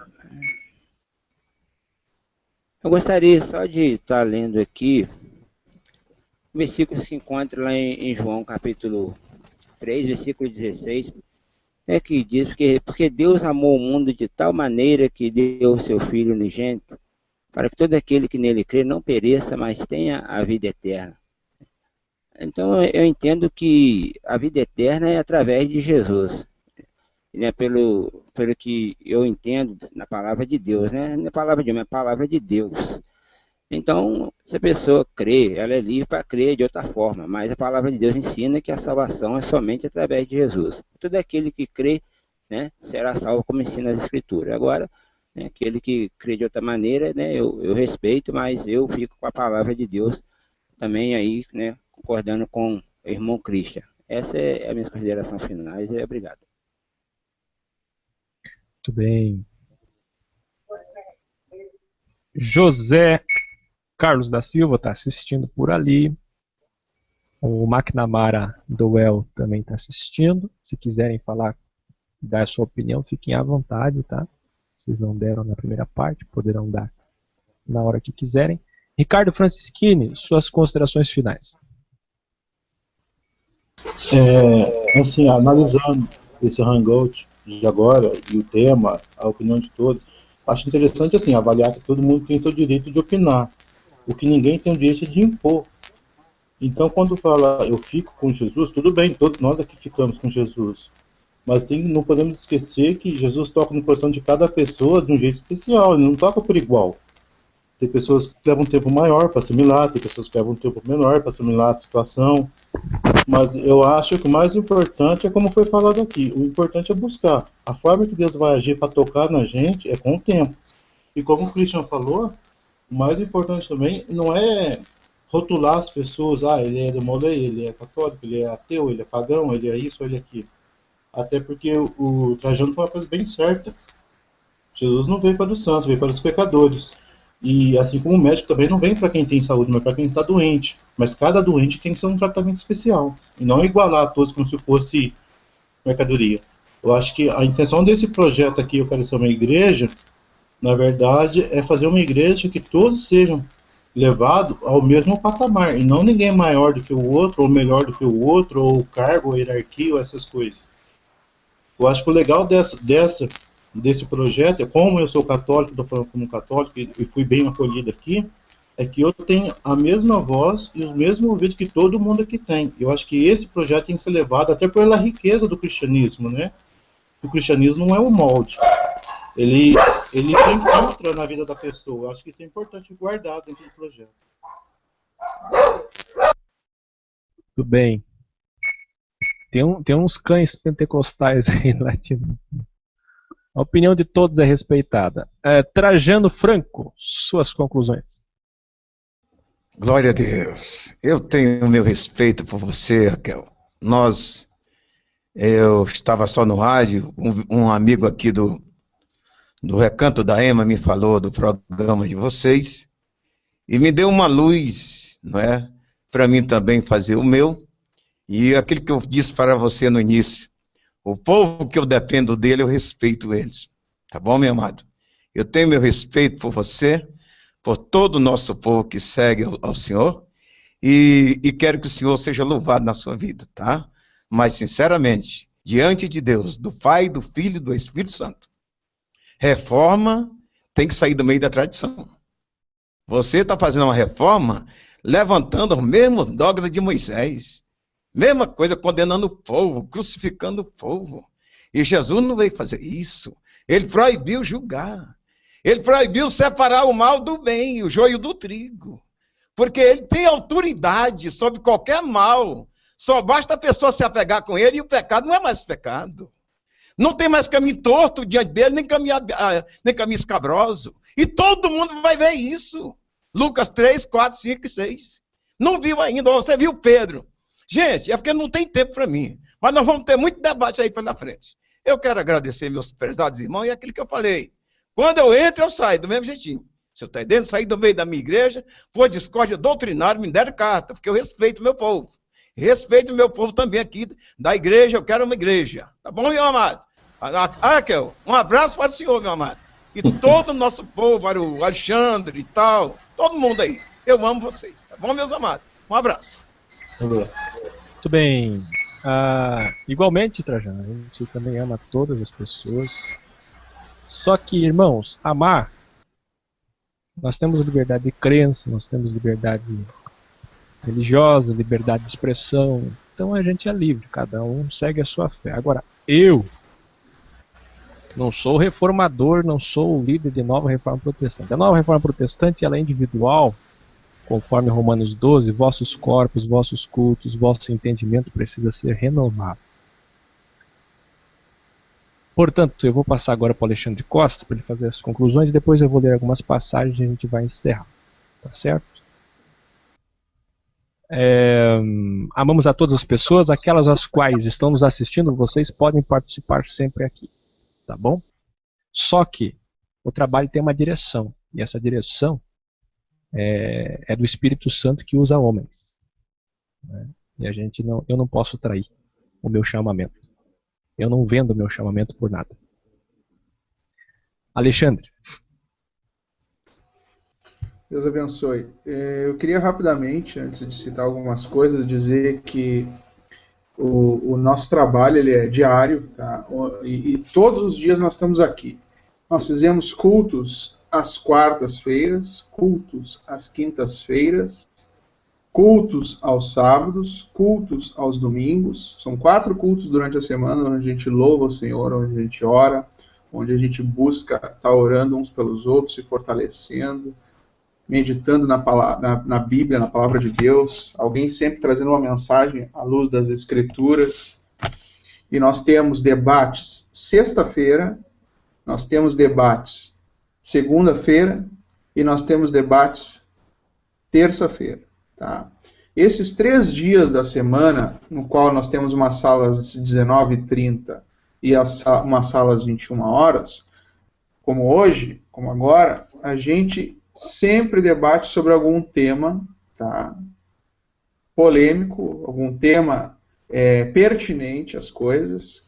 Speaker 8: Eu gostaria só de estar lendo aqui o versículo que se encontra lá em João capítulo 3, versículo 16, que diz: porque Deus amou o mundo de tal maneira que deu o seu Filho unigênito, para que todo aquele que nele crê não pereça, mas tenha a vida eterna. Então eu entendo que a vida eterna é através de Jesus, né? Pelo que eu entendo na palavra de Deus, né? Não é palavra de homem, é palavra de Deus. Então, se a pessoa crê, ela é livre para crer de outra forma, mas a palavra de Deus ensina que a salvação é somente através de Jesus. Todo aquele que crê, né, será salvo, como ensina as Escrituras. Agora, né? Aquele que crê de outra maneira, né, eu respeito, mas eu fico com a palavra de Deus também aí, né, concordando com o irmão Christian. Essa é a minha consideração finais e obrigado.
Speaker 1: Muito bem. José Carlos da Silva está assistindo por ali. O McNamara Doel também está assistindo. Se quiserem falar, dar a sua opinião, fiquem à vontade, tá? Vocês não deram na primeira parte, poderão dar na hora que quiserem. Ricardo Francischini, suas considerações finais.
Speaker 9: Assim, analisando esse hangout de agora e o tema, a opinião de todos, acho interessante assim, avaliar que todo mundo tem seu direito de opinar. O que ninguém tem o direito de impor. Então, quando fala eu fico com Jesus, tudo bem, todos nós aqui ficamos com Jesus. Mas não podemos esquecer que Jesus toca no coração de cada pessoa de um jeito especial, ele não toca por igual. Tem pessoas que levam um tempo maior para assimilar, tem pessoas que levam um tempo menor para assimilar a situação. Mas eu acho que o mais importante é como foi falado aqui, o importante é buscar. A forma que Deus vai agir para tocar na gente é com o tempo. E como o Christian falou, o mais importante também não é rotular as pessoas, ele é demolei, ele é católico, ele é ateu, ele é pagão, ele é isso, ele é aquilo. Até porque o Trajano foi uma coisa bem certa. Jesus não veio para os santos, veio para os pecadores. E assim como o médico também não vem para quem tem saúde, mas para quem está doente. Mas cada doente tem que ser um tratamento especial. E não igualar a todos como se fosse mercadoria. Eu acho que a intenção desse projeto aqui, Eu Quero Ser Uma Igreja, na verdade, é fazer uma igreja que todos sejam levados ao mesmo patamar. E não ninguém maior do que o outro, ou melhor do que o outro, ou cargo, ou hierarquia, ou essas coisas. Eu acho que o legal desse projeto, como eu sou católico, estou falando como católico e fui bem acolhido aqui, é que eu tenho a mesma voz e os mesmos ouvidos que todo mundo aqui tem. Eu acho que esse projeto tem que ser levado até pela riqueza do cristianismo, né? O cristianismo não é um molde. Ele se encontra na vida da pessoa. Eu acho que isso é importante guardar dentro do projeto.
Speaker 1: Tudo bem. Tem uns cães pentecostais aí latindo. A opinião de todos é respeitada. Trajano Franco, suas conclusões.
Speaker 10: Glória a Deus. Eu tenho o meu respeito por você, Raquel. Eu estava só no rádio, um amigo aqui do Recanto da Ema me falou do programa de vocês e me deu uma luz, não é? Para mim também fazer o meu. E aquilo que eu disse para você no início, o povo que eu dependo dele, eu respeito eles. Tá bom, meu amado? Eu tenho meu respeito por você, por todo o nosso povo que segue ao Senhor, e quero que o Senhor seja louvado na sua vida, tá? Mas, sinceramente, diante de Deus, do Pai, do Filho e do Espírito Santo, reforma tem que sair do meio da tradição. Você está fazendo uma reforma levantando o mesmo dogma de Moisés. Mesma coisa, condenando o povo, crucificando o povo. E Jesus não veio fazer isso. Ele proibiu julgar. Ele proibiu separar o mal do bem, o joio do trigo. Porque ele tem autoridade sobre qualquer mal. Só basta a pessoa se apegar com ele e o pecado não é mais pecado. Não tem mais caminho torto diante dele, nem caminho escabroso. E todo mundo vai ver isso. Lucas 3, 4, 5 e 6. Não viu ainda, você viu Pedro. Gente, é porque não tem tempo para mim. Mas nós vamos ter muito debate aí pela frente. Eu quero agradecer meus prezados irmãos e aquilo que eu falei. Quando eu entro, eu saio do mesmo jeitinho. Se eu estou dentro, sair do meio da minha igreja, for discórdia doutrinária, me deram carta, porque eu respeito o meu povo. Respeito o meu povo também aqui da igreja, eu quero uma igreja. Tá bom, meu amado? Raquel, um abraço para o senhor, meu amado. E todo o nosso povo, para o Alexandre e tal, todo mundo aí. Eu amo vocês, tá bom, meus amados? Um abraço.
Speaker 1: Muito bem. Igualmente, Trajano, a gente também ama todas as pessoas. Só que, irmãos, amar, nós temos liberdade de crença, nós temos liberdade religiosa, liberdade de expressão. Então a gente é livre, cada um segue a sua fé. Agora, eu não sou reformador, não sou o líder de Nova Reforma Protestante. A Nova Reforma Protestante ela é individual, conforme Romanos 12, vossos corpos, vossos cultos, vosso entendimento precisa ser renovado. Portanto, eu vou passar agora para o Alexandre Costa para ele fazer as conclusões e depois eu vou ler algumas passagens e a gente vai encerrar. Tá certo? Amamos a todas as pessoas, aquelas as quais estão nos assistindo, vocês podem participar sempre aqui. Tá bom? Só que o trabalho tem uma direção. E essa direção é do Espírito Santo que usa homens. Né? E eu não posso trair o meu chamamento. Eu não vendo o meu chamamento por nada. Alexandre.
Speaker 3: Deus abençoe. Eu queria rapidamente, antes de citar algumas coisas, dizer que o nosso trabalho ele é diário, tá? E todos os dias nós estamos aqui. Nós fizemos cultos às quartas-feiras, cultos às quintas-feiras, cultos aos sábados, cultos aos domingos. São 4 cultos durante a semana, onde a gente louva o Senhor, onde a gente ora, onde a gente busca estar orando uns pelos outros, se fortalecendo, meditando na Bíblia, na Palavra de Deus, alguém sempre trazendo uma mensagem à luz das Escrituras. E nós temos debates sexta-feira, nós temos debates segunda-feira e nós temos debates terça-feira. Tá? Esses 3 dias da semana, no qual nós temos uma sala às 19h30 e uma sala às 21 horas, como hoje, como agora, a gente sempre debate sobre algum tema, tá? Polêmico, algum tema pertinente às coisas,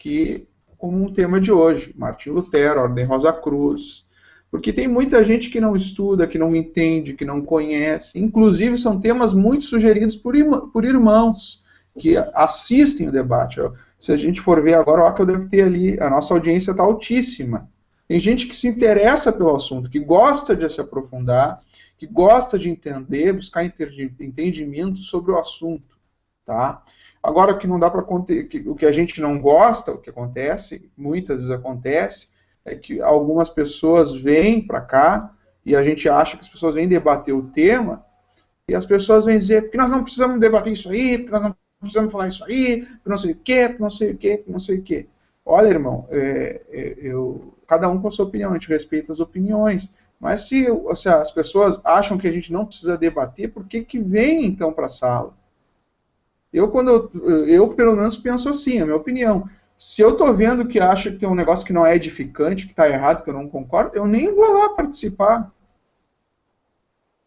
Speaker 3: como um tema de hoje, Martinho Lutero, Ordem Rosa Cruz, porque tem muita gente que não estuda, que não entende, que não conhece, inclusive são temas muito sugeridos por irmãos que assistem o debate. Se a gente for ver agora, que eu devo ter ali, a nossa audiência está altíssima. Tem gente que se interessa pelo assunto, que gosta de se aprofundar, que gosta de entender, buscar entendimento sobre o assunto, tá? Agora, o que não dá para o que a gente não gosta, o que acontece, muitas vezes acontece, é que algumas pessoas vêm para cá e a gente acha que as pessoas vêm debater o tema e as pessoas vêm dizer porque nós não precisamos debater isso aí, porque nós não precisamos falar isso aí, porque não sei o quê, porque não sei o quê, porque não sei o quê. Olha, irmão, cada um com a sua opinião, a gente respeita as opiniões, mas se as pessoas acham que a gente não precisa debater, por que vem então para a sala? Eu pelo menos penso assim, a minha opinião. Se eu estou vendo que acha que tem um negócio que não é edificante, que está errado, que eu não concordo, eu nem vou lá participar.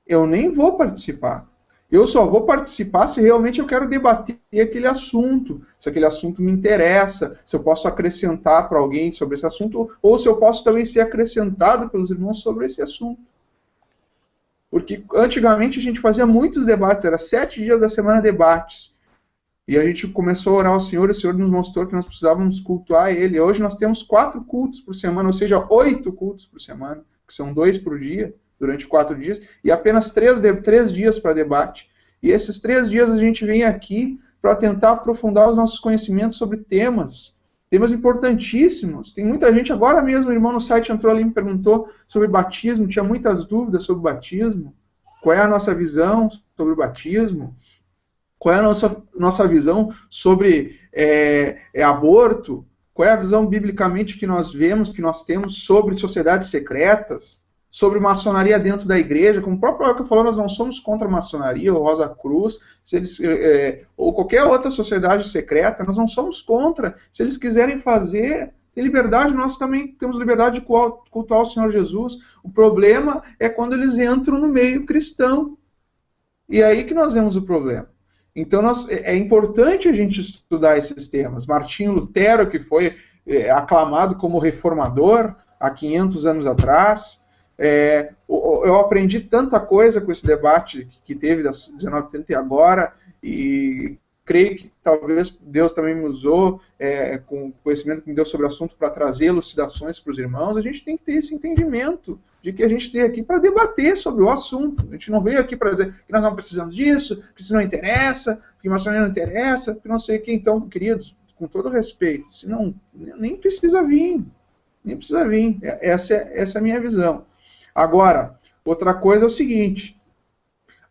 Speaker 3: Eu nem vou participar. Eu só vou participar se realmente eu quero debater aquele assunto, se aquele assunto me interessa, se eu posso acrescentar para alguém sobre esse assunto, ou se eu posso também ser acrescentado pelos irmãos sobre esse assunto. Porque antigamente a gente fazia muitos debates, era 7 dias da semana debates. E a gente começou a orar ao Senhor, e o Senhor nos mostrou que nós precisávamos cultuar Ele. Hoje nós temos 4 cultos por semana, ou seja, 8 cultos por semana, que são 2 por dia, durante 4 dias, e apenas 3 dias para debate. E esses 3 dias a gente vem aqui para tentar aprofundar os nossos conhecimentos sobre temas importantíssimos. Tem muita gente, agora mesmo o irmão no site entrou ali e me perguntou sobre batismo, tinha muitas dúvidas sobre batismo. Qual é a nossa visão sobre o batismo? Qual é a nossa visão sobre aborto? Qual é a visão biblicamente que nós vemos, que nós temos sobre sociedades secretas, sobre maçonaria dentro da igreja? Como o próprio Elker falou, nós não somos contra a maçonaria ou Rosa Cruz, ou qualquer outra sociedade secreta, nós não somos contra. Se eles quiserem fazer, tem liberdade, nós também temos liberdade de cultuar o Senhor Jesus. O problema é quando eles entram no meio cristão. E é aí que nós vemos o problema. Então, é importante a gente estudar esses temas. Martinho Lutero, que foi aclamado como reformador há 500 anos atrás, eu aprendi tanta coisa com esse debate que teve das 19h30 e agora, e creio que talvez Deus também me usou, com o conhecimento que me deu sobre o assunto, para trazer elucidações para os irmãos. A gente tem que ter esse entendimento de que a gente veio aqui para debater sobre o assunto. A gente não veio aqui para dizer que nós não precisamos disso, que isso não interessa, que maçonaria não interessa, que não sei o que. Então, queridos, com todo respeito, senão nem precisa vir. Nem precisa vir. Essa é a minha visão. Agora, outra coisa é o seguinte,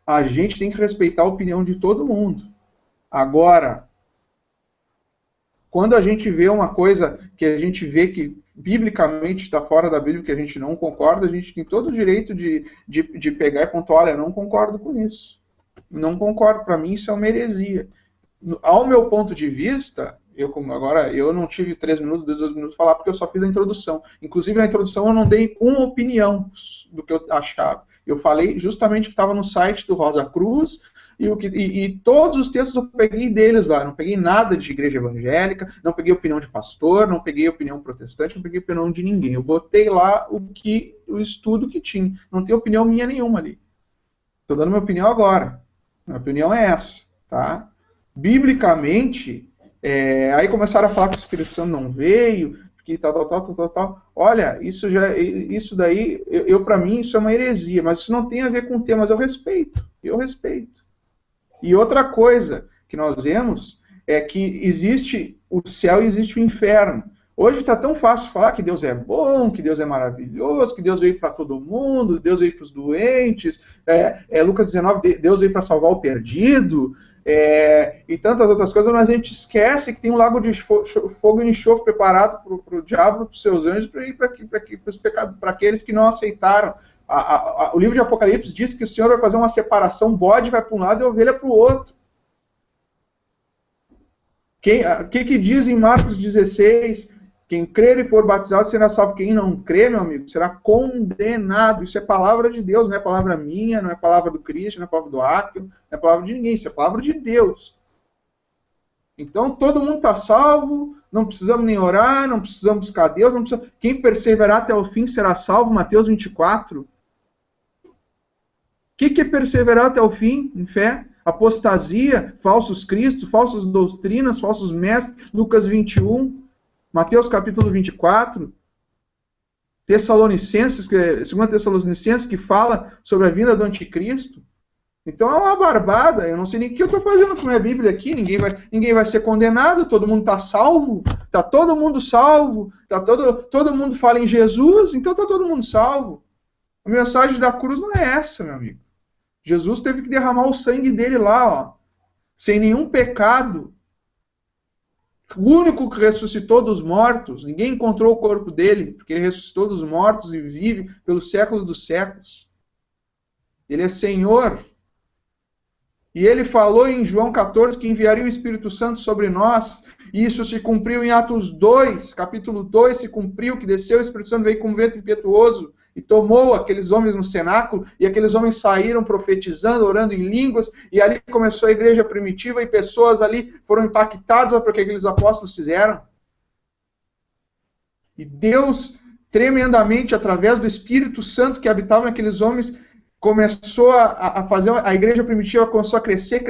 Speaker 3: a gente tem que respeitar a opinião de todo mundo. Agora, Quando a gente vê uma coisa que a gente vê que biblicamente está fora da Bíblia, que a gente não concorda, a gente tem todo o direito de pegar e pontuar, olha, não concordo com isso. Não concordo, para mim isso é uma heresia. Ao meu ponto de vista, eu não tive 3 minutos, 2 minutos para falar, porque eu só fiz a introdução. Inclusive, na introdução eu não dei uma opinião do que eu achava. Eu falei justamente o que estava no site do Rosa Cruz, e todos os textos eu peguei deles lá. Não peguei nada de igreja evangélica, não peguei opinião de pastor, não peguei opinião protestante, não peguei opinião de ninguém. Eu botei lá o estudo que tinha. Não tem opinião minha nenhuma ali. Estou dando minha opinião agora. Minha opinião é essa, tá? Biblicamente, aí começaram a falar que o Espírito Santo não veio, que tal. Olha, isso daí, para mim, isso é uma heresia, mas isso não tem a ver com o tema, mas eu respeito. E outra coisa que nós vemos é que existe o céu e existe o inferno. Hoje está tão fácil falar que Deus é bom, que Deus é maravilhoso, que Deus veio para todo mundo, Deus veio para os doentes, Lucas 19, Deus veio para salvar o perdido, e tantas outras coisas, mas a gente esquece que tem um lago de fogo e enxofre preparado para o diabo, para os seus anjos, para aqueles que não aceitaram. O livro de Apocalipse diz que o Senhor vai fazer uma separação, bode vai para um lado e ovelha para o outro. Que diz em Marcos 16? Quem crer e for batizado será salvo. Quem não crê, meu amigo, será condenado. Isso é palavra de Deus, não é palavra minha, não é palavra do Cristo, não é palavra do Áquilo, não é palavra de ninguém, isso é palavra de Deus. Então todo mundo está salvo, não precisamos nem orar, não precisamos buscar Deus, quem perseverar até o fim será salvo, Mateus 24. O que é perseverar até o fim em fé? Apostasia, falsos cristos, falsas doutrinas, falsos mestres, Lucas 21, Mateus capítulo 24, Tessalonicenses, 2 Tessalonicenses, que fala sobre a vinda do anticristo. Então é uma barbada, eu não sei nem o que eu estou fazendo com a minha Bíblia aqui, ninguém vai ser condenado, todo mundo está salvo, está todo mundo salvo, todo mundo fala em Jesus, então está todo mundo salvo. A mensagem da cruz não é essa, meu amigo. Jesus teve que derramar o sangue dele lá, ó, sem nenhum pecado. O único que ressuscitou dos mortos, ninguém encontrou o corpo dele, porque ele ressuscitou dos mortos e vive pelos séculos dos séculos. Ele é Senhor. E ele falou em João 14 que enviaria o Espírito Santo sobre nós, e isso se cumpriu em Atos 2, capítulo 2, se cumpriu, que desceu o Espírito Santo, veio com um vento impetuoso, e tomou aqueles homens no cenáculo, e aqueles homens saíram profetizando, orando em línguas, e ali começou a igreja primitiva, e pessoas ali foram impactadas por que aqueles apóstolos fizeram. E Deus, tremendamente, através do Espírito Santo que habitava naqueles homens, começou a fazer, a igreja primitiva começou a crescer,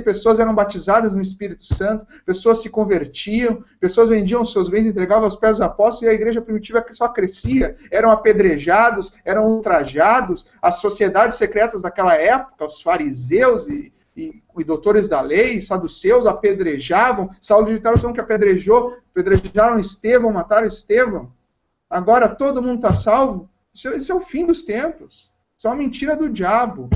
Speaker 3: pessoas eram batizadas no Espírito Santo, pessoas se convertiam, pessoas vendiam seus bens, entregavam aos pés dos apóstolos, e a igreja primitiva só crescia, eram apedrejados, eram ultrajados, as sociedades secretas daquela época, os fariseus e doutores da lei, saduceus, apedrejavam, Saulo de Tarso que apedrejaram Estevão, mataram Estevão, agora todo mundo está salvo. Isso é o fim dos tempos. Isso é uma mentira do diabo.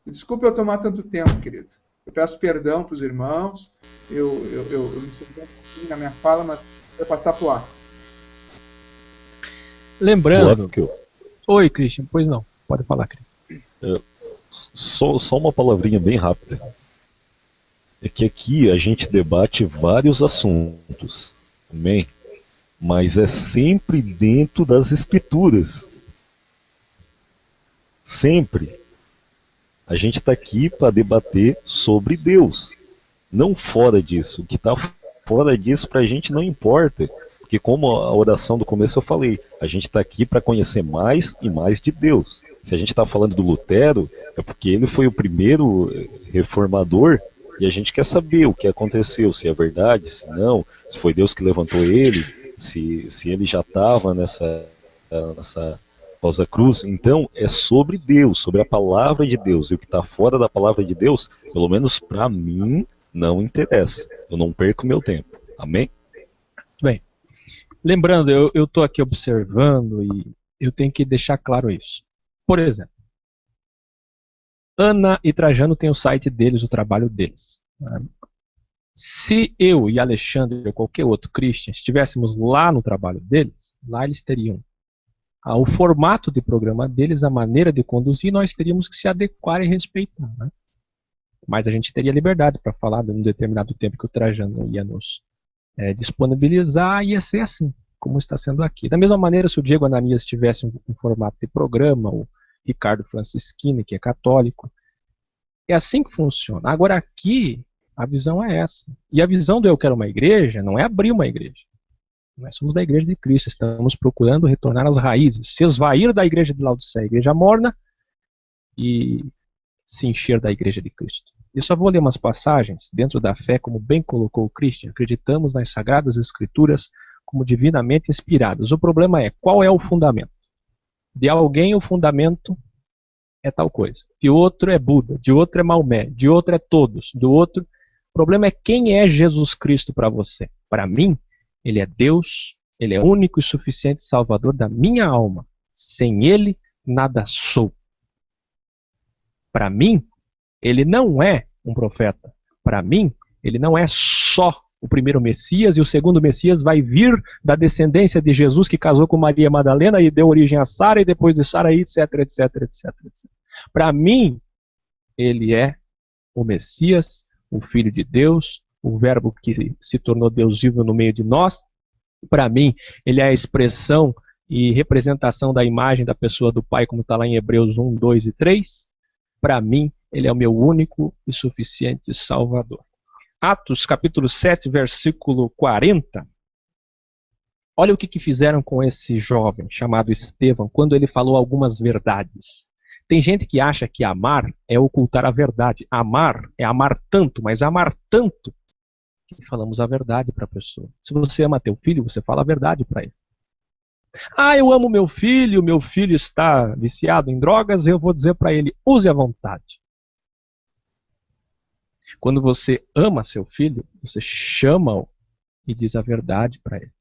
Speaker 3: Desculpa eu tomar tanto tempo, querido. Eu peço perdão para os irmãos. Eu me sinto um pouquinho na minha fala, mas vou passar para o ar.
Speaker 1: Lembrando... Oi, Christian. Pois não. Pode falar, Christian.
Speaker 2: Só uma palavrinha bem rápida. É que aqui a gente debate vários assuntos. Amém? Mas é sempre dentro das Escrituras. Sempre. A gente está aqui para debater sobre Deus, não fora disso. O que está fora disso para a gente não importa, porque como a oração do começo eu falei, a gente está aqui para conhecer mais e mais de Deus. Se a gente está falando do Lutero, é porque ele foi o primeiro reformador e a gente quer saber o que aconteceu, se é verdade, se não, se foi Deus que levantou ele, se ele já estava nessa Rosa Cruz. Então é sobre Deus, sobre a palavra de Deus, e o que está fora da palavra de Deus, pelo menos para mim, não interessa. Eu não perco meu tempo. Amém?
Speaker 1: Bem, lembrando, eu estou aqui observando e eu tenho que deixar claro isso. Por exemplo, Ana e Trajano têm o site deles, o trabalho deles. Se eu e Alexandre ou qualquer outro Christian estivéssemos lá no trabalho deles, lá eles teriam o formato de programa deles, a maneira de conduzir, nós teríamos que se adequar e respeitar, né? Mas a gente teria liberdade para falar de um determinado tempo que o Trajano ia nos disponibilizar, ia ser assim, como está sendo aqui. Da mesma maneira, se o Diego Ananias tivesse um formato de programa, o Ricardo Francischini, que é católico, é assim que funciona. Agora aqui, a visão é essa. E a visão do Eu Quero Uma Igreja não é abrir uma igreja. Nós somos da Igreja de Cristo, estamos procurando retornar às raízes, se esvair da Igreja de Laodiceia, a igreja morna, e se encher da Igreja de Cristo. Eu só vou ler umas passagens dentro da fé, como bem colocou o Christian. Acreditamos nas Sagradas Escrituras como divinamente inspiradas. O problema é, qual é o fundamento? De alguém o fundamento é tal coisa, de outro é Buda, de outro é Maomé, de outro é todos, do outro... O problema é quem é Jesus Cristo para você. Para mim, Ele é Deus, Ele é único e suficiente Salvador da minha alma. Sem Ele, nada sou. Para mim, Ele não é um profeta. Para mim, Ele não é só o primeiro Messias, e o segundo Messias vai vir da descendência de Jesus, que casou com Maria Madalena e deu origem a Sara, e depois de Sara, etc, etc, etc, etc. Para mim, Ele é o Messias, o Filho de Deus, o Verbo que se tornou Deus vivo no meio de nós. Para mim, Ele é a expressão e representação da imagem da pessoa do Pai, como está lá em Hebreus 1, 2 e 3. Para mim, Ele é o meu único e suficiente Salvador. Atos, capítulo 7, versículo 40. Olha o que fizeram com esse jovem chamado Estevão, quando ele falou algumas verdades. Tem gente que acha que amar é ocultar a verdade. Amar é amar tanto, mas amar tanto que falamos a verdade para a pessoa. Se você ama teu filho, você fala a verdade para ele. Ah, eu amo meu filho está viciado em drogas, eu vou dizer para ele, use à vontade. Quando você ama seu filho, você chama-o e diz a verdade para ele.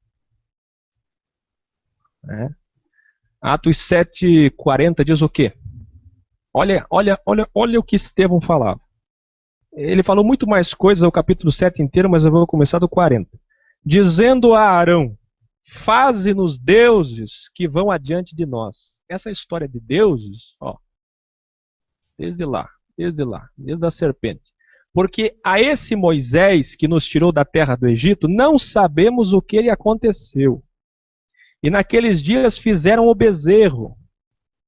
Speaker 1: Atos 7,40 diz o quê? Olha o que Estevão falava. Ele falou muito mais coisas ao capítulo 7 inteiro, mas eu vou começar do 40. Dizendo a Arão, faze-nos deuses que vão adiante de nós. Essa história de deuses, desde a serpente. Porque a esse Moisés que nos tirou da terra do Egito, não sabemos o que lhe aconteceu. E naqueles dias fizeram o bezerro,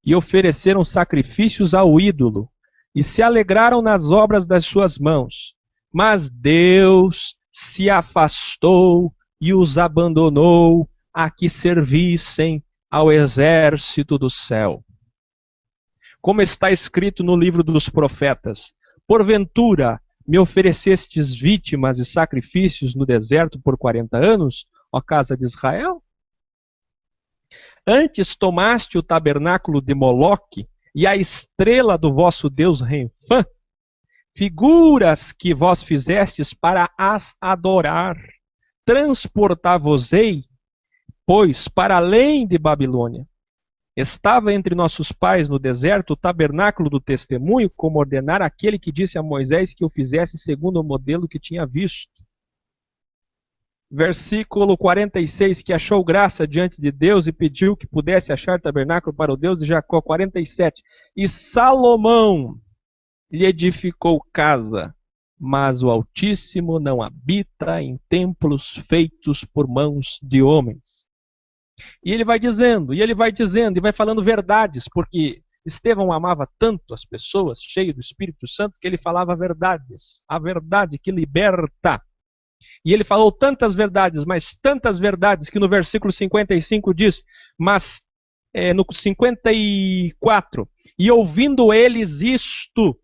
Speaker 1: e ofereceram sacrifícios ao ídolo, e se alegraram nas obras das suas mãos. Mas Deus se afastou e os abandonou a que servissem ao exército do céu. Como está escrito no livro dos profetas, porventura me oferecestes vítimas e sacrifícios no deserto por 40 anos, ó casa de Israel? Antes tomaste o tabernáculo de Moloque e a estrela do vosso Deus Renfã, figuras que vós fizestes para as adorar. Transportar-vos-ei, pois, para além de Babilônia. Estava entre nossos pais no deserto o tabernáculo do testemunho, como ordenara aquele que disse a Moisés que o fizesse segundo o modelo que tinha visto. Versículo 46, que achou graça diante de Deus e pediu que pudesse achar tabernáculo para o Deus de Jacó. 47, e Salomão lhe edificou casa, mas o Altíssimo não habita em templos feitos por mãos de homens. E ele vai dizendo, e vai falando verdades, porque Estevão amava tanto as pessoas, cheio do Espírito Santo, que ele falava verdades, a verdade que liberta. E ele falou tantas verdades, mas tantas verdades, que no versículo 55 diz, mas no 54, e ouvindo eles isto,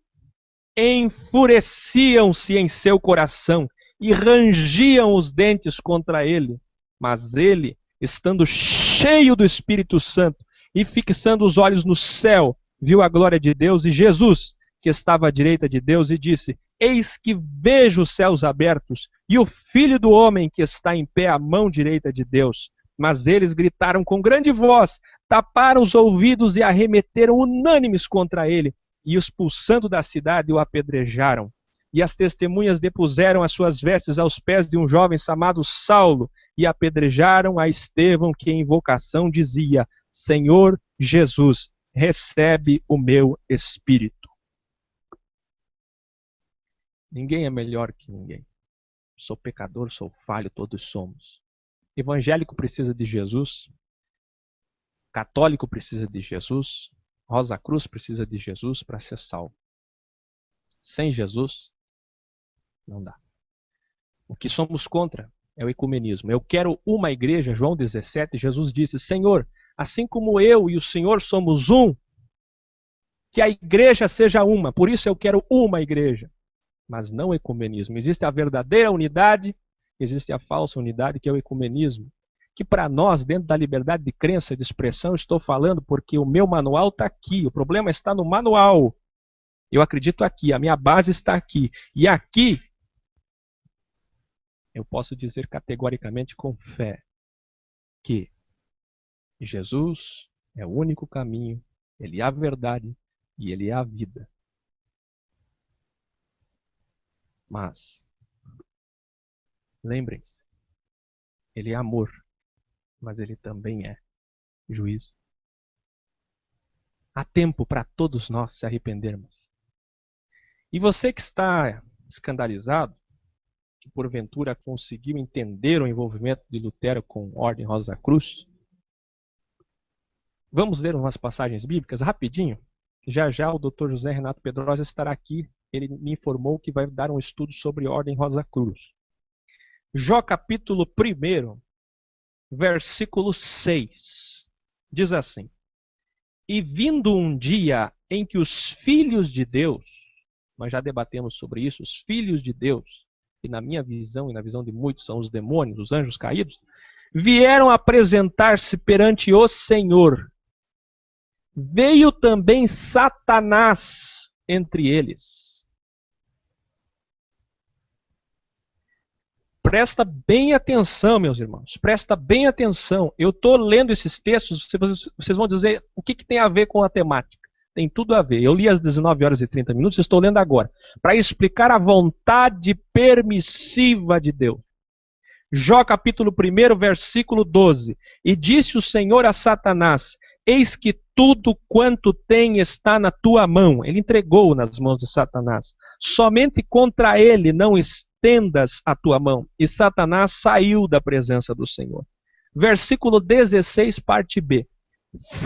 Speaker 1: enfureciam-se em seu coração e rangiam os dentes contra ele. Mas ele, estando cheio do Espírito Santo e fixando os olhos no céu, viu a glória de Deus e Jesus, que estava à direita de Deus, e disse, eis que vejo os céus abertos e o Filho do Homem que está em pé à mão direita de Deus. Mas eles gritaram com grande voz, taparam os ouvidos e arremeteram unânimes contra ele, e expulsando da cidade o apedrejaram. E as testemunhas depuseram as suas vestes aos pés de um jovem chamado Saulo e apedrejaram a Estevão, que em invocação dizia: Senhor Jesus, recebe o meu espírito. Ninguém é melhor que ninguém. Sou pecador, sou falho, todos somos. Evangélico precisa de Jesus. Católico precisa de Jesus. Rosa Cruz precisa de Jesus para ser salvo. Sem Jesus, não dá. O que somos contra é o ecumenismo. Eu quero uma igreja, João 17, Jesus disse: Senhor, assim como eu e o Senhor somos um, que a igreja seja uma. Por isso eu quero uma igreja. Mas não ecumenismo. Existe a verdadeira unidade, existe a falsa unidade, que é o ecumenismo. Que para nós, dentro da liberdade de crença e de expressão, estou falando porque o meu manual está aqui. O problema está no manual. Eu acredito aqui, a minha base está aqui. E aqui, eu posso dizer categoricamente com fé que Jesus é o único caminho, Ele é a verdade e Ele é a vida. Mas, lembrem-se, Ele é amor, mas Ele também é juízo. Há tempo para todos nós se arrependermos. E você que está escandalizado, que porventura conseguiu entender o envolvimento de Lutero com a Ordem Rosa Cruz, vamos ler umas passagens bíblicas rapidinho. Já já o Dr. José Renato Pedrosa estará aqui. Ele me informou que vai dar um estudo sobre a Ordem Rosa Cruz. Jó capítulo 1, versículo 6, diz assim: E vindo um dia em que os filhos de Deus, nós já debatemos sobre isso, os filhos de Deus, que na minha visão e na visão de muitos são os demônios, os anjos caídos, vieram apresentar-se perante o Senhor. Veio também Satanás entre eles. Presta bem atenção, meus irmãos. Presta bem atenção. Eu estou lendo esses textos, vocês vão dizer o que tem a ver com a temática. Tem tudo a ver. Eu li às 19h30, estou lendo agora, para explicar a vontade permissiva de Deus. Jó capítulo 1, versículo 12. E disse o Senhor a Satanás: Eis que tudo quanto tem está na tua mão. Ele entregou nas mãos de Satanás. Somente contra ele não estendas a tua mão. E Satanás saiu da presença do Senhor. Versículo 16, parte B.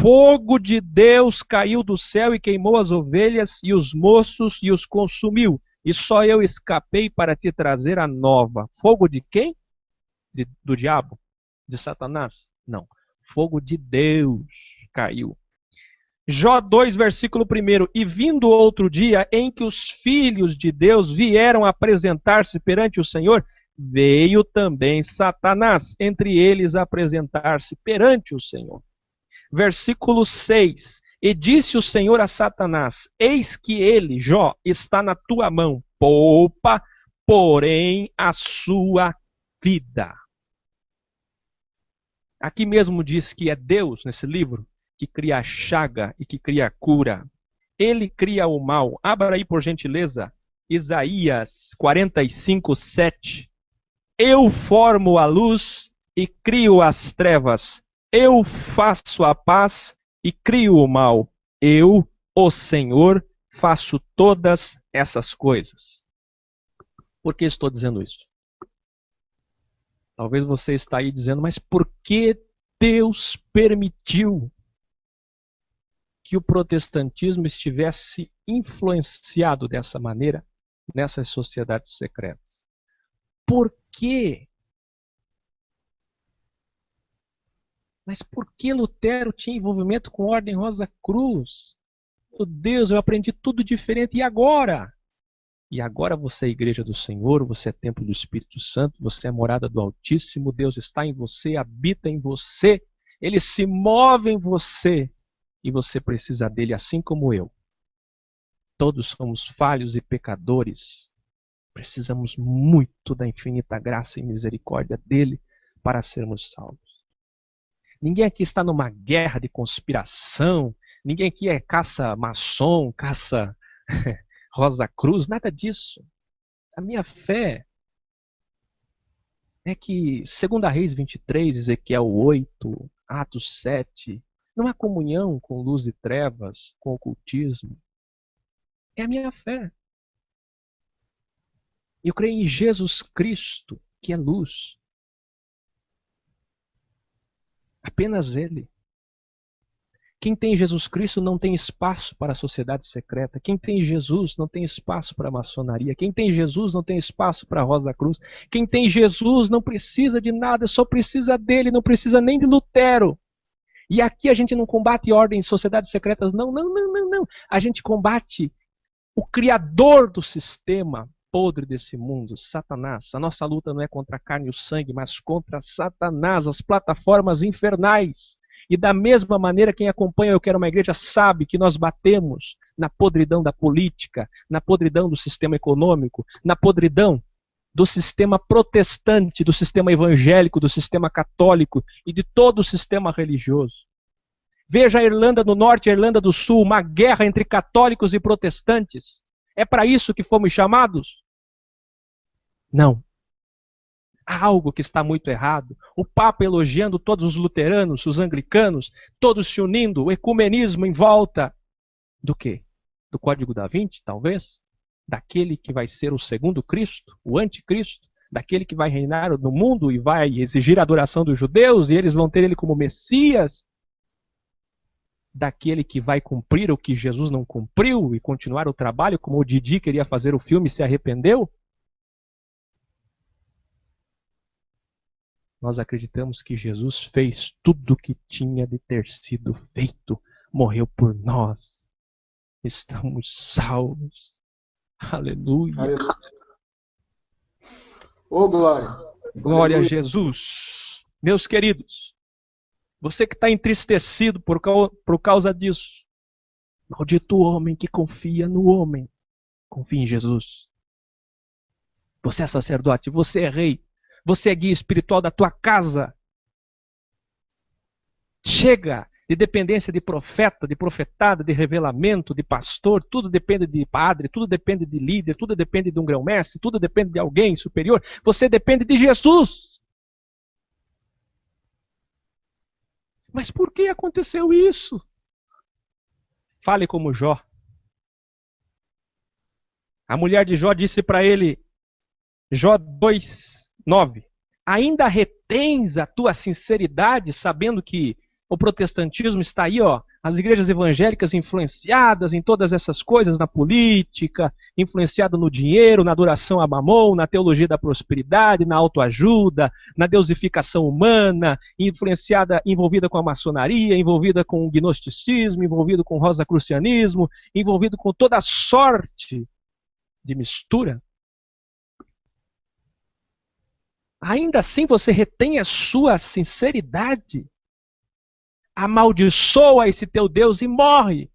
Speaker 1: Fogo de Deus caiu do céu e queimou as ovelhas e os moços e os consumiu. E só eu escapei para te trazer a nova. Fogo de quem? Do diabo? De Satanás? Não. Fogo de Deus caiu. Jó 2, versículo 1. E vindo outro dia em que os filhos de Deus vieram apresentar-se perante o Senhor, veio também Satanás entre eles apresentar-se perante o Senhor. Versículo 6. E disse o Senhor a Satanás: Eis que ele, Jó, está na tua mão, poupa, porém, a sua vida. Aqui mesmo diz que é Deus, nesse livro, que cria a chaga e que cria a cura. Ele cria o mal. Abra aí, por gentileza, Isaías 45, 7. Eu formo a luz e crio as trevas. Eu faço a paz e crio o mal. Eu, o Senhor, faço todas essas coisas. Por que estou dizendo isso? Talvez você está aí dizendo, mas por que Deus permitiu que o protestantismo estivesse influenciado dessa maneira nessas sociedades secretas? Por quê? Mas por que Lutero tinha envolvimento com a Ordem Rosa Cruz? Meu Deus, eu aprendi tudo diferente. E agora? E agora você é a igreja do Senhor, você é templo do Espírito Santo, você é morada do Altíssimo, Deus está em você, habita em você, Ele se move em você e você precisa dele assim como eu. Todos somos falhos e pecadores, precisamos muito da infinita graça e misericórdia dele para sermos salvos. Ninguém aqui está numa guerra de conspiração, ninguém aqui é caça-maçom, caça Rosa Cruz, nada disso. A minha fé é que, segundo a Reis 23, Ezequiel 8, Atos 7, não há comunhão com luz e trevas, com ocultismo. É a minha fé. Eu creio em Jesus Cristo, que é luz. Apenas Ele. Quem tem Jesus Cristo não tem espaço para a sociedade secreta. Quem tem Jesus não tem espaço para a maçonaria. Quem tem Jesus não tem espaço para a Rosa Cruz. Quem tem Jesus não precisa de nada, só precisa dele, não precisa nem de Lutero. E aqui a gente não combate ordens, sociedades secretas, não. A gente combate o criador do sistema podre desse mundo, Satanás. A nossa luta não é contra a carne e o sangue, mas contra Satanás, as plataformas infernais. E da mesma maneira, quem acompanha Eu Quero Uma Igreja sabe que nós batemos na podridão da política, na podridão do sistema econômico, na podridão do sistema protestante, do sistema evangélico, do sistema católico e de todo o sistema religioso. Veja a Irlanda do Norte e a Irlanda do Sul, uma guerra entre católicos e protestantes. É para isso que fomos chamados? Não. Há algo que está muito errado. O Papa elogiando todos os luteranos, os anglicanos, todos se unindo, o ecumenismo em volta do quê? Do Código da Vinci, talvez? Daquele que vai ser o segundo Cristo, o anticristo, daquele que vai reinar no mundo e vai exigir a adoração dos judeus e eles vão ter ele como Messias, daquele que vai cumprir o que Jesus não cumpriu e continuar o trabalho, como o Didi queria fazer o filme e se arrependeu? Nós acreditamos que Jesus fez tudo o que tinha de ter sido feito, morreu por nós, estamos salvos. Aleluia.
Speaker 3: Aleluia. Ô, glória.
Speaker 1: Glória
Speaker 3: Aleluia.
Speaker 1: a Jesus. Meus queridos, você que está entristecido por causa disso, maldito o homem que confia no homem. Confie em Jesus. Você é sacerdote, você é rei, você é guia espiritual da tua casa. Chega de dependência de profeta, de profetada, de revelamento, de pastor, tudo depende de padre, tudo depende de líder, tudo depende de um grão-mestre, tudo depende de alguém superior. Você depende de Jesus. Mas por que aconteceu isso? Fale como Jó. A mulher de Jó disse para ele, Jó 2:9, ainda retens a tua sinceridade, sabendo que o protestantismo está aí, ó, as igrejas evangélicas influenciadas em todas essas coisas, na política, influenciada no dinheiro, na adoração a Mamon, na teologia da prosperidade, na autoajuda, na deusificação humana, envolvida com a maçonaria, envolvida com o gnosticismo, envolvido com o rosacrucianismo, envolvido com toda a sorte de mistura. Ainda assim você retém a sua sinceridade. Amaldiçoa esse teu Deus e morre.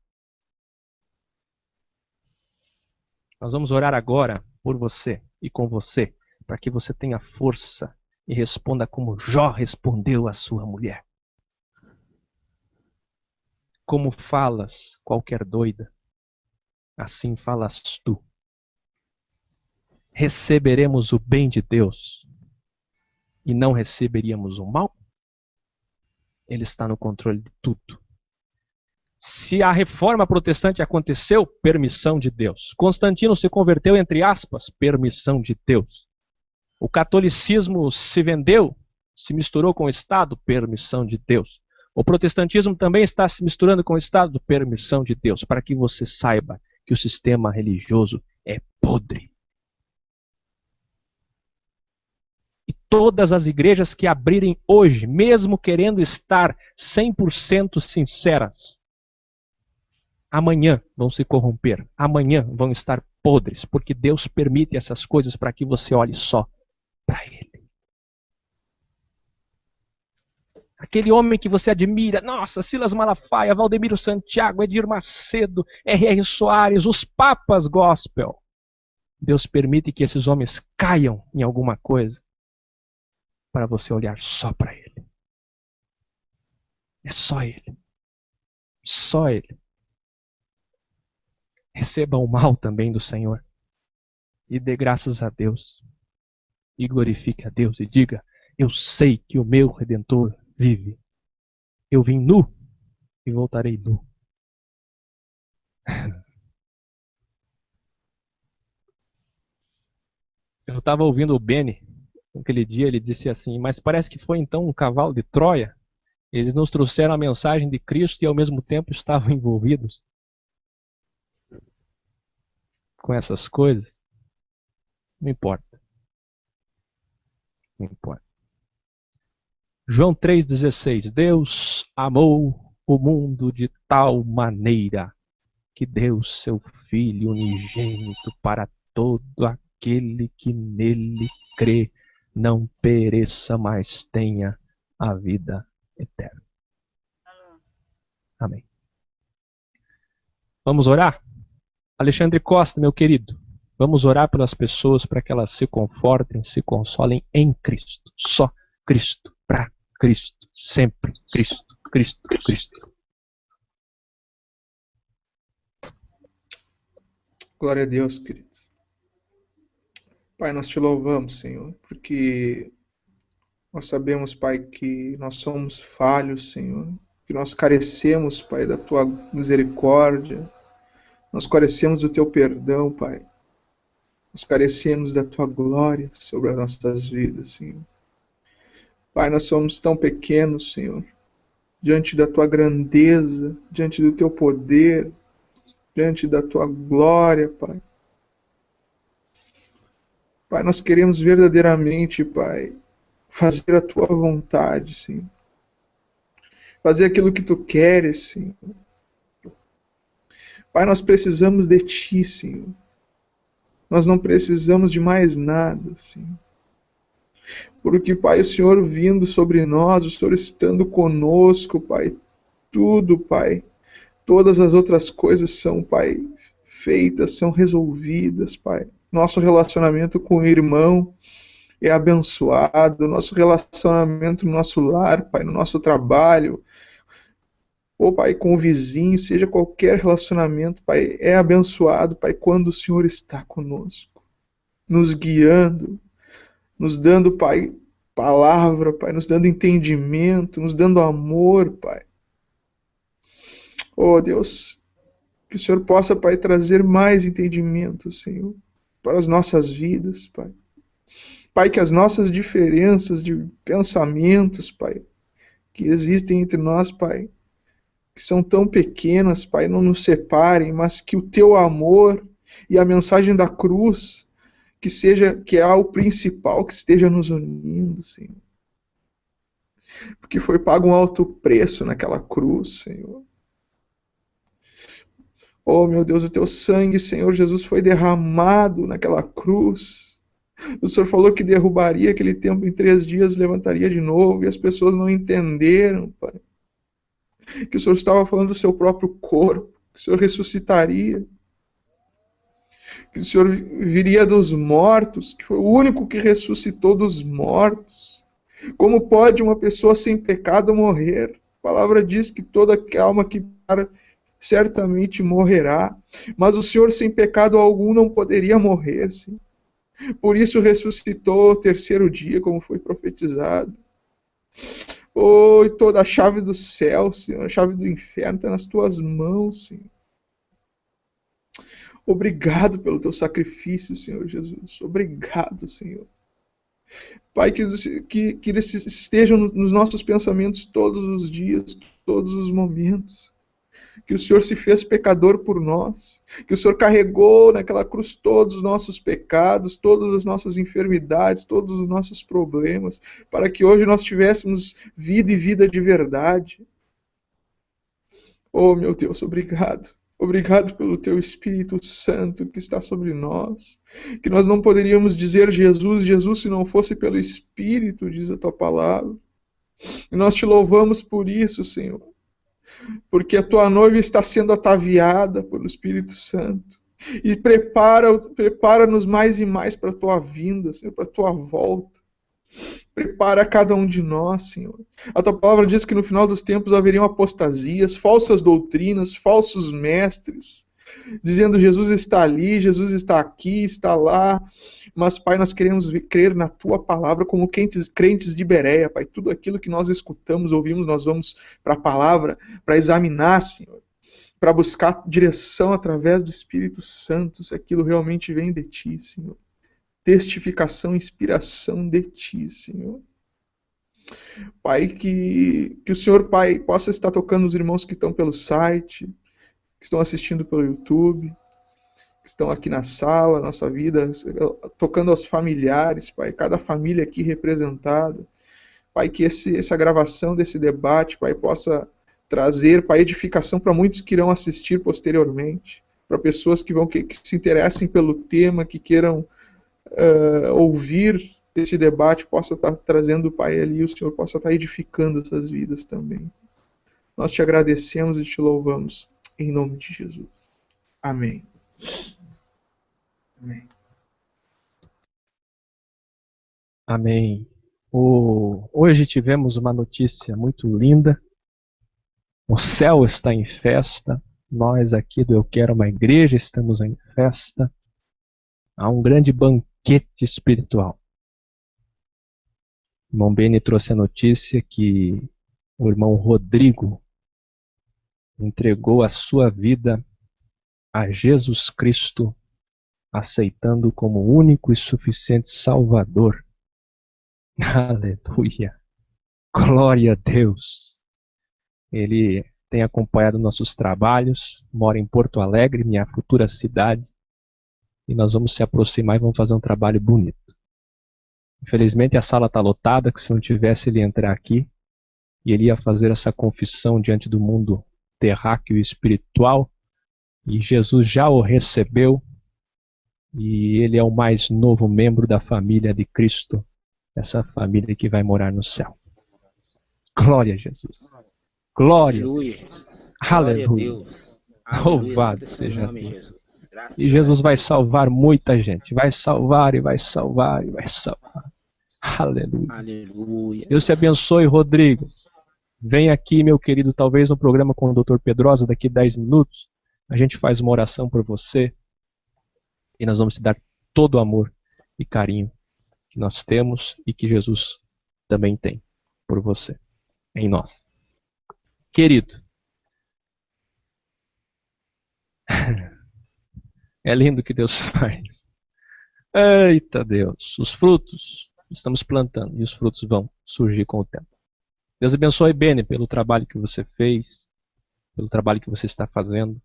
Speaker 1: Nós vamos orar agora por você e com você, para que você tenha força e responda como Jó respondeu à sua mulher. Como falas, qualquer doida, assim falas tu. Receberemos o bem de Deus e não receberíamos o mal? Ele está no controle de tudo. Se a reforma protestante aconteceu, permissão de Deus. Constantino se converteu, entre aspas, permissão de Deus. O catolicismo se vendeu, se misturou com o Estado, permissão de Deus. O protestantismo também está se misturando com o Estado, permissão de Deus, para que você saiba que o sistema religioso é podre. Todas as igrejas que abrirem hoje, mesmo querendo estar 100% sinceras, amanhã vão se corromper, amanhã vão estar podres, porque Deus permite essas coisas para que você olhe só para Ele. Aquele homem que você admira, nossa, Silas Malafaia, Valdemiro Santiago, Edir Macedo, R.R. Soares, os papas gospel. Deus permite que esses homens caiam em alguma coisa, para você olhar só para Ele. É só Ele. Só Ele. Receba o mal também do Senhor. e dê graças a Deus. E glorifique a Deus e diga: eu sei que o meu Redentor vive. Eu vim nu e voltarei nu. Eu estava ouvindo o Benny, aquele dia ele disse assim: mas parece que foi então um cavalo de Troia. Eles nos trouxeram a mensagem de Cristo e ao mesmo tempo estavam envolvidos com essas coisas. Não importa. Não importa. João 3,16. Deus amou o mundo de tal maneira que deu seu Filho unigênito para todo aquele que nele crê, não pereça, mas tenha a vida eterna. Amém. Vamos orar? Alexandre Costa, meu querido, vamos orar pelas pessoas para que elas se confortem, se consolem em Cristo. Só Cristo, para Cristo, sempre Cristo, Cristo, Cristo.
Speaker 3: Glória a Deus, querido. Pai, nós te louvamos, Senhor, porque nós sabemos, Pai, que nós somos falhos, Senhor, que nós carecemos, Pai, da Tua misericórdia, nós carecemos do Teu perdão, Pai, nós carecemos da Tua glória sobre as nossas vidas, Senhor. Pai, nós somos tão pequenos, Senhor, diante da Tua grandeza, diante do Teu poder, diante da Tua glória, Pai. Pai, nós queremos verdadeiramente, Pai, fazer a Tua vontade, Senhor. Fazer aquilo que Tu queres, Senhor. Pai, nós precisamos de Ti, Senhor. Nós não precisamos de mais nada, Senhor. Porque, Pai, o Senhor vindo sobre nós, o Senhor estando conosco, Pai, tudo, Pai, todas as outras coisas são, Pai, feitas, são resolvidas, Pai. Nosso relacionamento com o irmão é abençoado, nosso relacionamento no nosso lar, Pai, no nosso trabalho, ou, Pai, com o vizinho, seja qualquer relacionamento, Pai, é abençoado, Pai, quando o Senhor está conosco, nos guiando, nos dando, Pai, palavra, Pai, nos dando entendimento, nos dando amor, Pai. Oh, Deus, que o Senhor possa, Pai, trazer mais entendimento, Senhor, para as nossas vidas, Pai. Pai, que as nossas diferenças de pensamentos, Pai, que existem entre nós, Pai, que são tão pequenas, Pai, não nos separem, mas que o Teu amor e a mensagem da cruz, que é o principal, que esteja nos unindo, Senhor. Porque foi pago um alto preço naquela cruz, Senhor. Oh, meu Deus, o Teu sangue, Senhor Jesus, foi derramado naquela cruz. O Senhor falou que derrubaria aquele templo em 3 dias, levantaria de novo, e as pessoas não entenderam, Pai. Que o Senhor estava falando do Seu próprio corpo, que o Senhor ressuscitaria, que o Senhor viria dos mortos, que foi o único que ressuscitou dos mortos. Como pode uma pessoa sem pecado morrer? A palavra diz que toda alma que para certamente morrerá, mas o Senhor sem pecado algum não poderia morrer, sim. Por isso ressuscitou ao 3º dia, como foi profetizado. Oh, e toda a chave do céu, Senhor, a chave do inferno está nas Tuas mãos, Senhor. Obrigado pelo Teu sacrifício, Senhor Jesus. Obrigado, Senhor. Pai, que eles estejam nos nossos pensamentos todos os dias, todos os momentos. Que o Senhor se fez pecador por nós, que o Senhor carregou naquela cruz todos os nossos pecados, todas as nossas enfermidades, todos os nossos problemas, para que hoje nós tivéssemos vida e vida de verdade. Oh, meu Deus, obrigado. Obrigado pelo Teu Espírito Santo que está sobre nós, que nós não poderíamos dizer Jesus, Jesus, se não fosse pelo Espírito, diz a Tua palavra. E nós Te louvamos por isso, Senhor. Porque a Tua noiva está sendo ataviada pelo Espírito Santo. E prepara-nos mais e mais para a Tua vinda, Senhor, para a Tua volta. Prepara cada um de nós, Senhor. A Tua palavra diz que no final dos tempos haveriam apostasias, falsas doutrinas, falsos mestres, dizendo Jesus está ali, Jesus está aqui, está lá, mas, Pai, nós queremos crer na Tua palavra como crentes de Bereia, Pai. Tudo aquilo que nós escutamos, ouvimos, nós vamos para a palavra, para examinar, Senhor, para buscar direção através do Espírito Santo, se aquilo realmente vem de Ti, Senhor. Testificação, inspiração de Ti, Senhor. Pai, que o Senhor, Pai, possa estar tocando os irmãos que estão pelo site, que estão assistindo pelo YouTube, que estão aqui na sala, nossa vida, tocando aos familiares, Pai, cada família aqui representada. Pai, que essa gravação desse debate, Pai, possa trazer, Pai, edificação para muitos que irão assistir posteriormente, para pessoas que se interessem pelo tema, que queiram ouvir esse debate, possa estar trazendo, Pai, ali, o Senhor possa estar edificando essas vidas também. Nós te agradecemos e te louvamos, em nome de Jesus. Amém. Amém.
Speaker 1: Amém. Hoje tivemos uma notícia muito linda. O céu está em festa. Nós aqui do Eu Quero Uma Igreja estamos em festa. Há um grande banquete espiritual. O irmão Beni trouxe a notícia que o irmão Rodrigo entregou a sua vida a Jesus Cristo, aceitando como único e suficiente Salvador. Aleluia! Glória a Deus! Ele tem acompanhado nossos trabalhos, mora em Porto Alegre, minha futura cidade, e nós vamos se aproximar e vamos fazer um trabalho bonito. Infelizmente a sala está lotada, que se não tivesse ele ia entrar aqui e ele ia fazer essa confissão diante do mundo terráqueo e espiritual, e Jesus já o recebeu, e ele é o mais novo membro da família de Cristo, essa família que vai morar no céu. Glória a Jesus! Glória!
Speaker 8: Aleluia!
Speaker 1: Aleluia! Louvado seja Deus! E Jesus vai salvar muita gente. Vai salvar e vai salvar e vai salvar. Aleluia.
Speaker 8: Aleluia.
Speaker 1: Deus te abençoe, Rodrigo. Vem aqui, meu querido, talvez no programa com o Dr. Pedrosa, daqui 10 minutos. A gente faz uma oração por você. E nós vamos te dar todo o amor e carinho que nós temos e que Jesus também tem por você, em nós. Querido, é lindo o que Deus faz. Eita Deus, os frutos estamos plantando e os frutos vão surgir com o tempo. Deus abençoe, Beni, pelo trabalho que você fez, pelo trabalho que você está fazendo.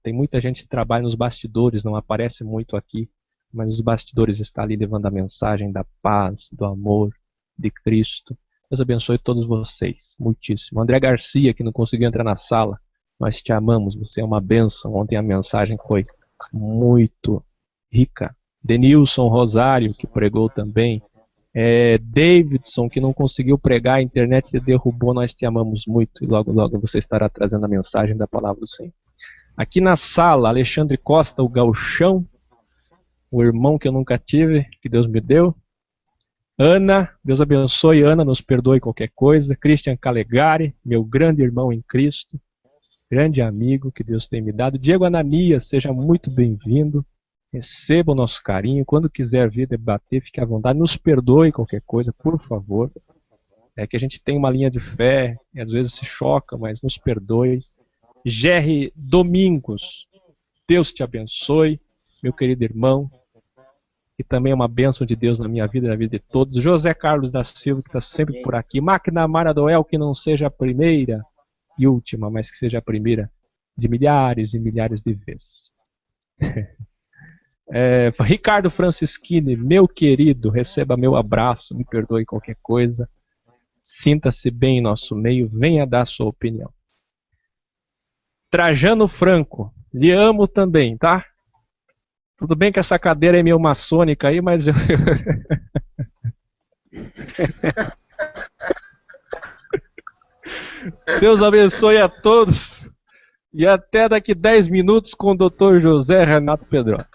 Speaker 1: Tem muita gente que trabalha nos bastidores, não aparece muito aqui, mas nos bastidores está ali levando a mensagem da paz, do amor, de Cristo. Deus abençoe todos vocês, muitíssimo. André Garcia, que não conseguiu entrar na sala, nós te amamos, você é uma bênção. Ontem a mensagem foi muito rica. Denilson Rosário, que pregou também. Davidson, que não conseguiu pregar, a internet se derrubou, nós te amamos muito. E logo, logo você estará trazendo a mensagem da palavra do Senhor. Aqui na sala, Alexandre Costa, o gauchão, o irmão que eu nunca tive, que Deus me deu. Ana, Deus abençoe, Ana, nos perdoe qualquer coisa. Christian Calegari, meu grande irmão em Cristo, grande amigo que Deus tem me dado. Diego Ananias, seja muito bem-vindo. Receba o nosso carinho. Quando quiser vir debater, fique à vontade. Nos perdoe qualquer coisa, por favor. É que a gente tem uma linha de fé, e às vezes se choca, mas nos perdoe. Jerry Domingos, Deus te abençoe, meu querido irmão, que também é uma bênção de Deus na minha vida e na vida de todos. José Carlos da Silva, que está sempre por aqui. Máquina Maradoel, que não seja a primeira e última, mas que seja a primeira de milhares e milhares de vezes. Ricardo Francischini, meu querido, receba meu abraço, me perdoe qualquer coisa. Sinta-se bem em nosso meio, venha dar sua opinião. Trajano Franco, lhe amo também, tá? Tudo bem que essa cadeira é meio maçônica aí, mas eu... Deus abençoe a todos. E até daqui 10 minutos com o Dr. José Renato Pedrosa.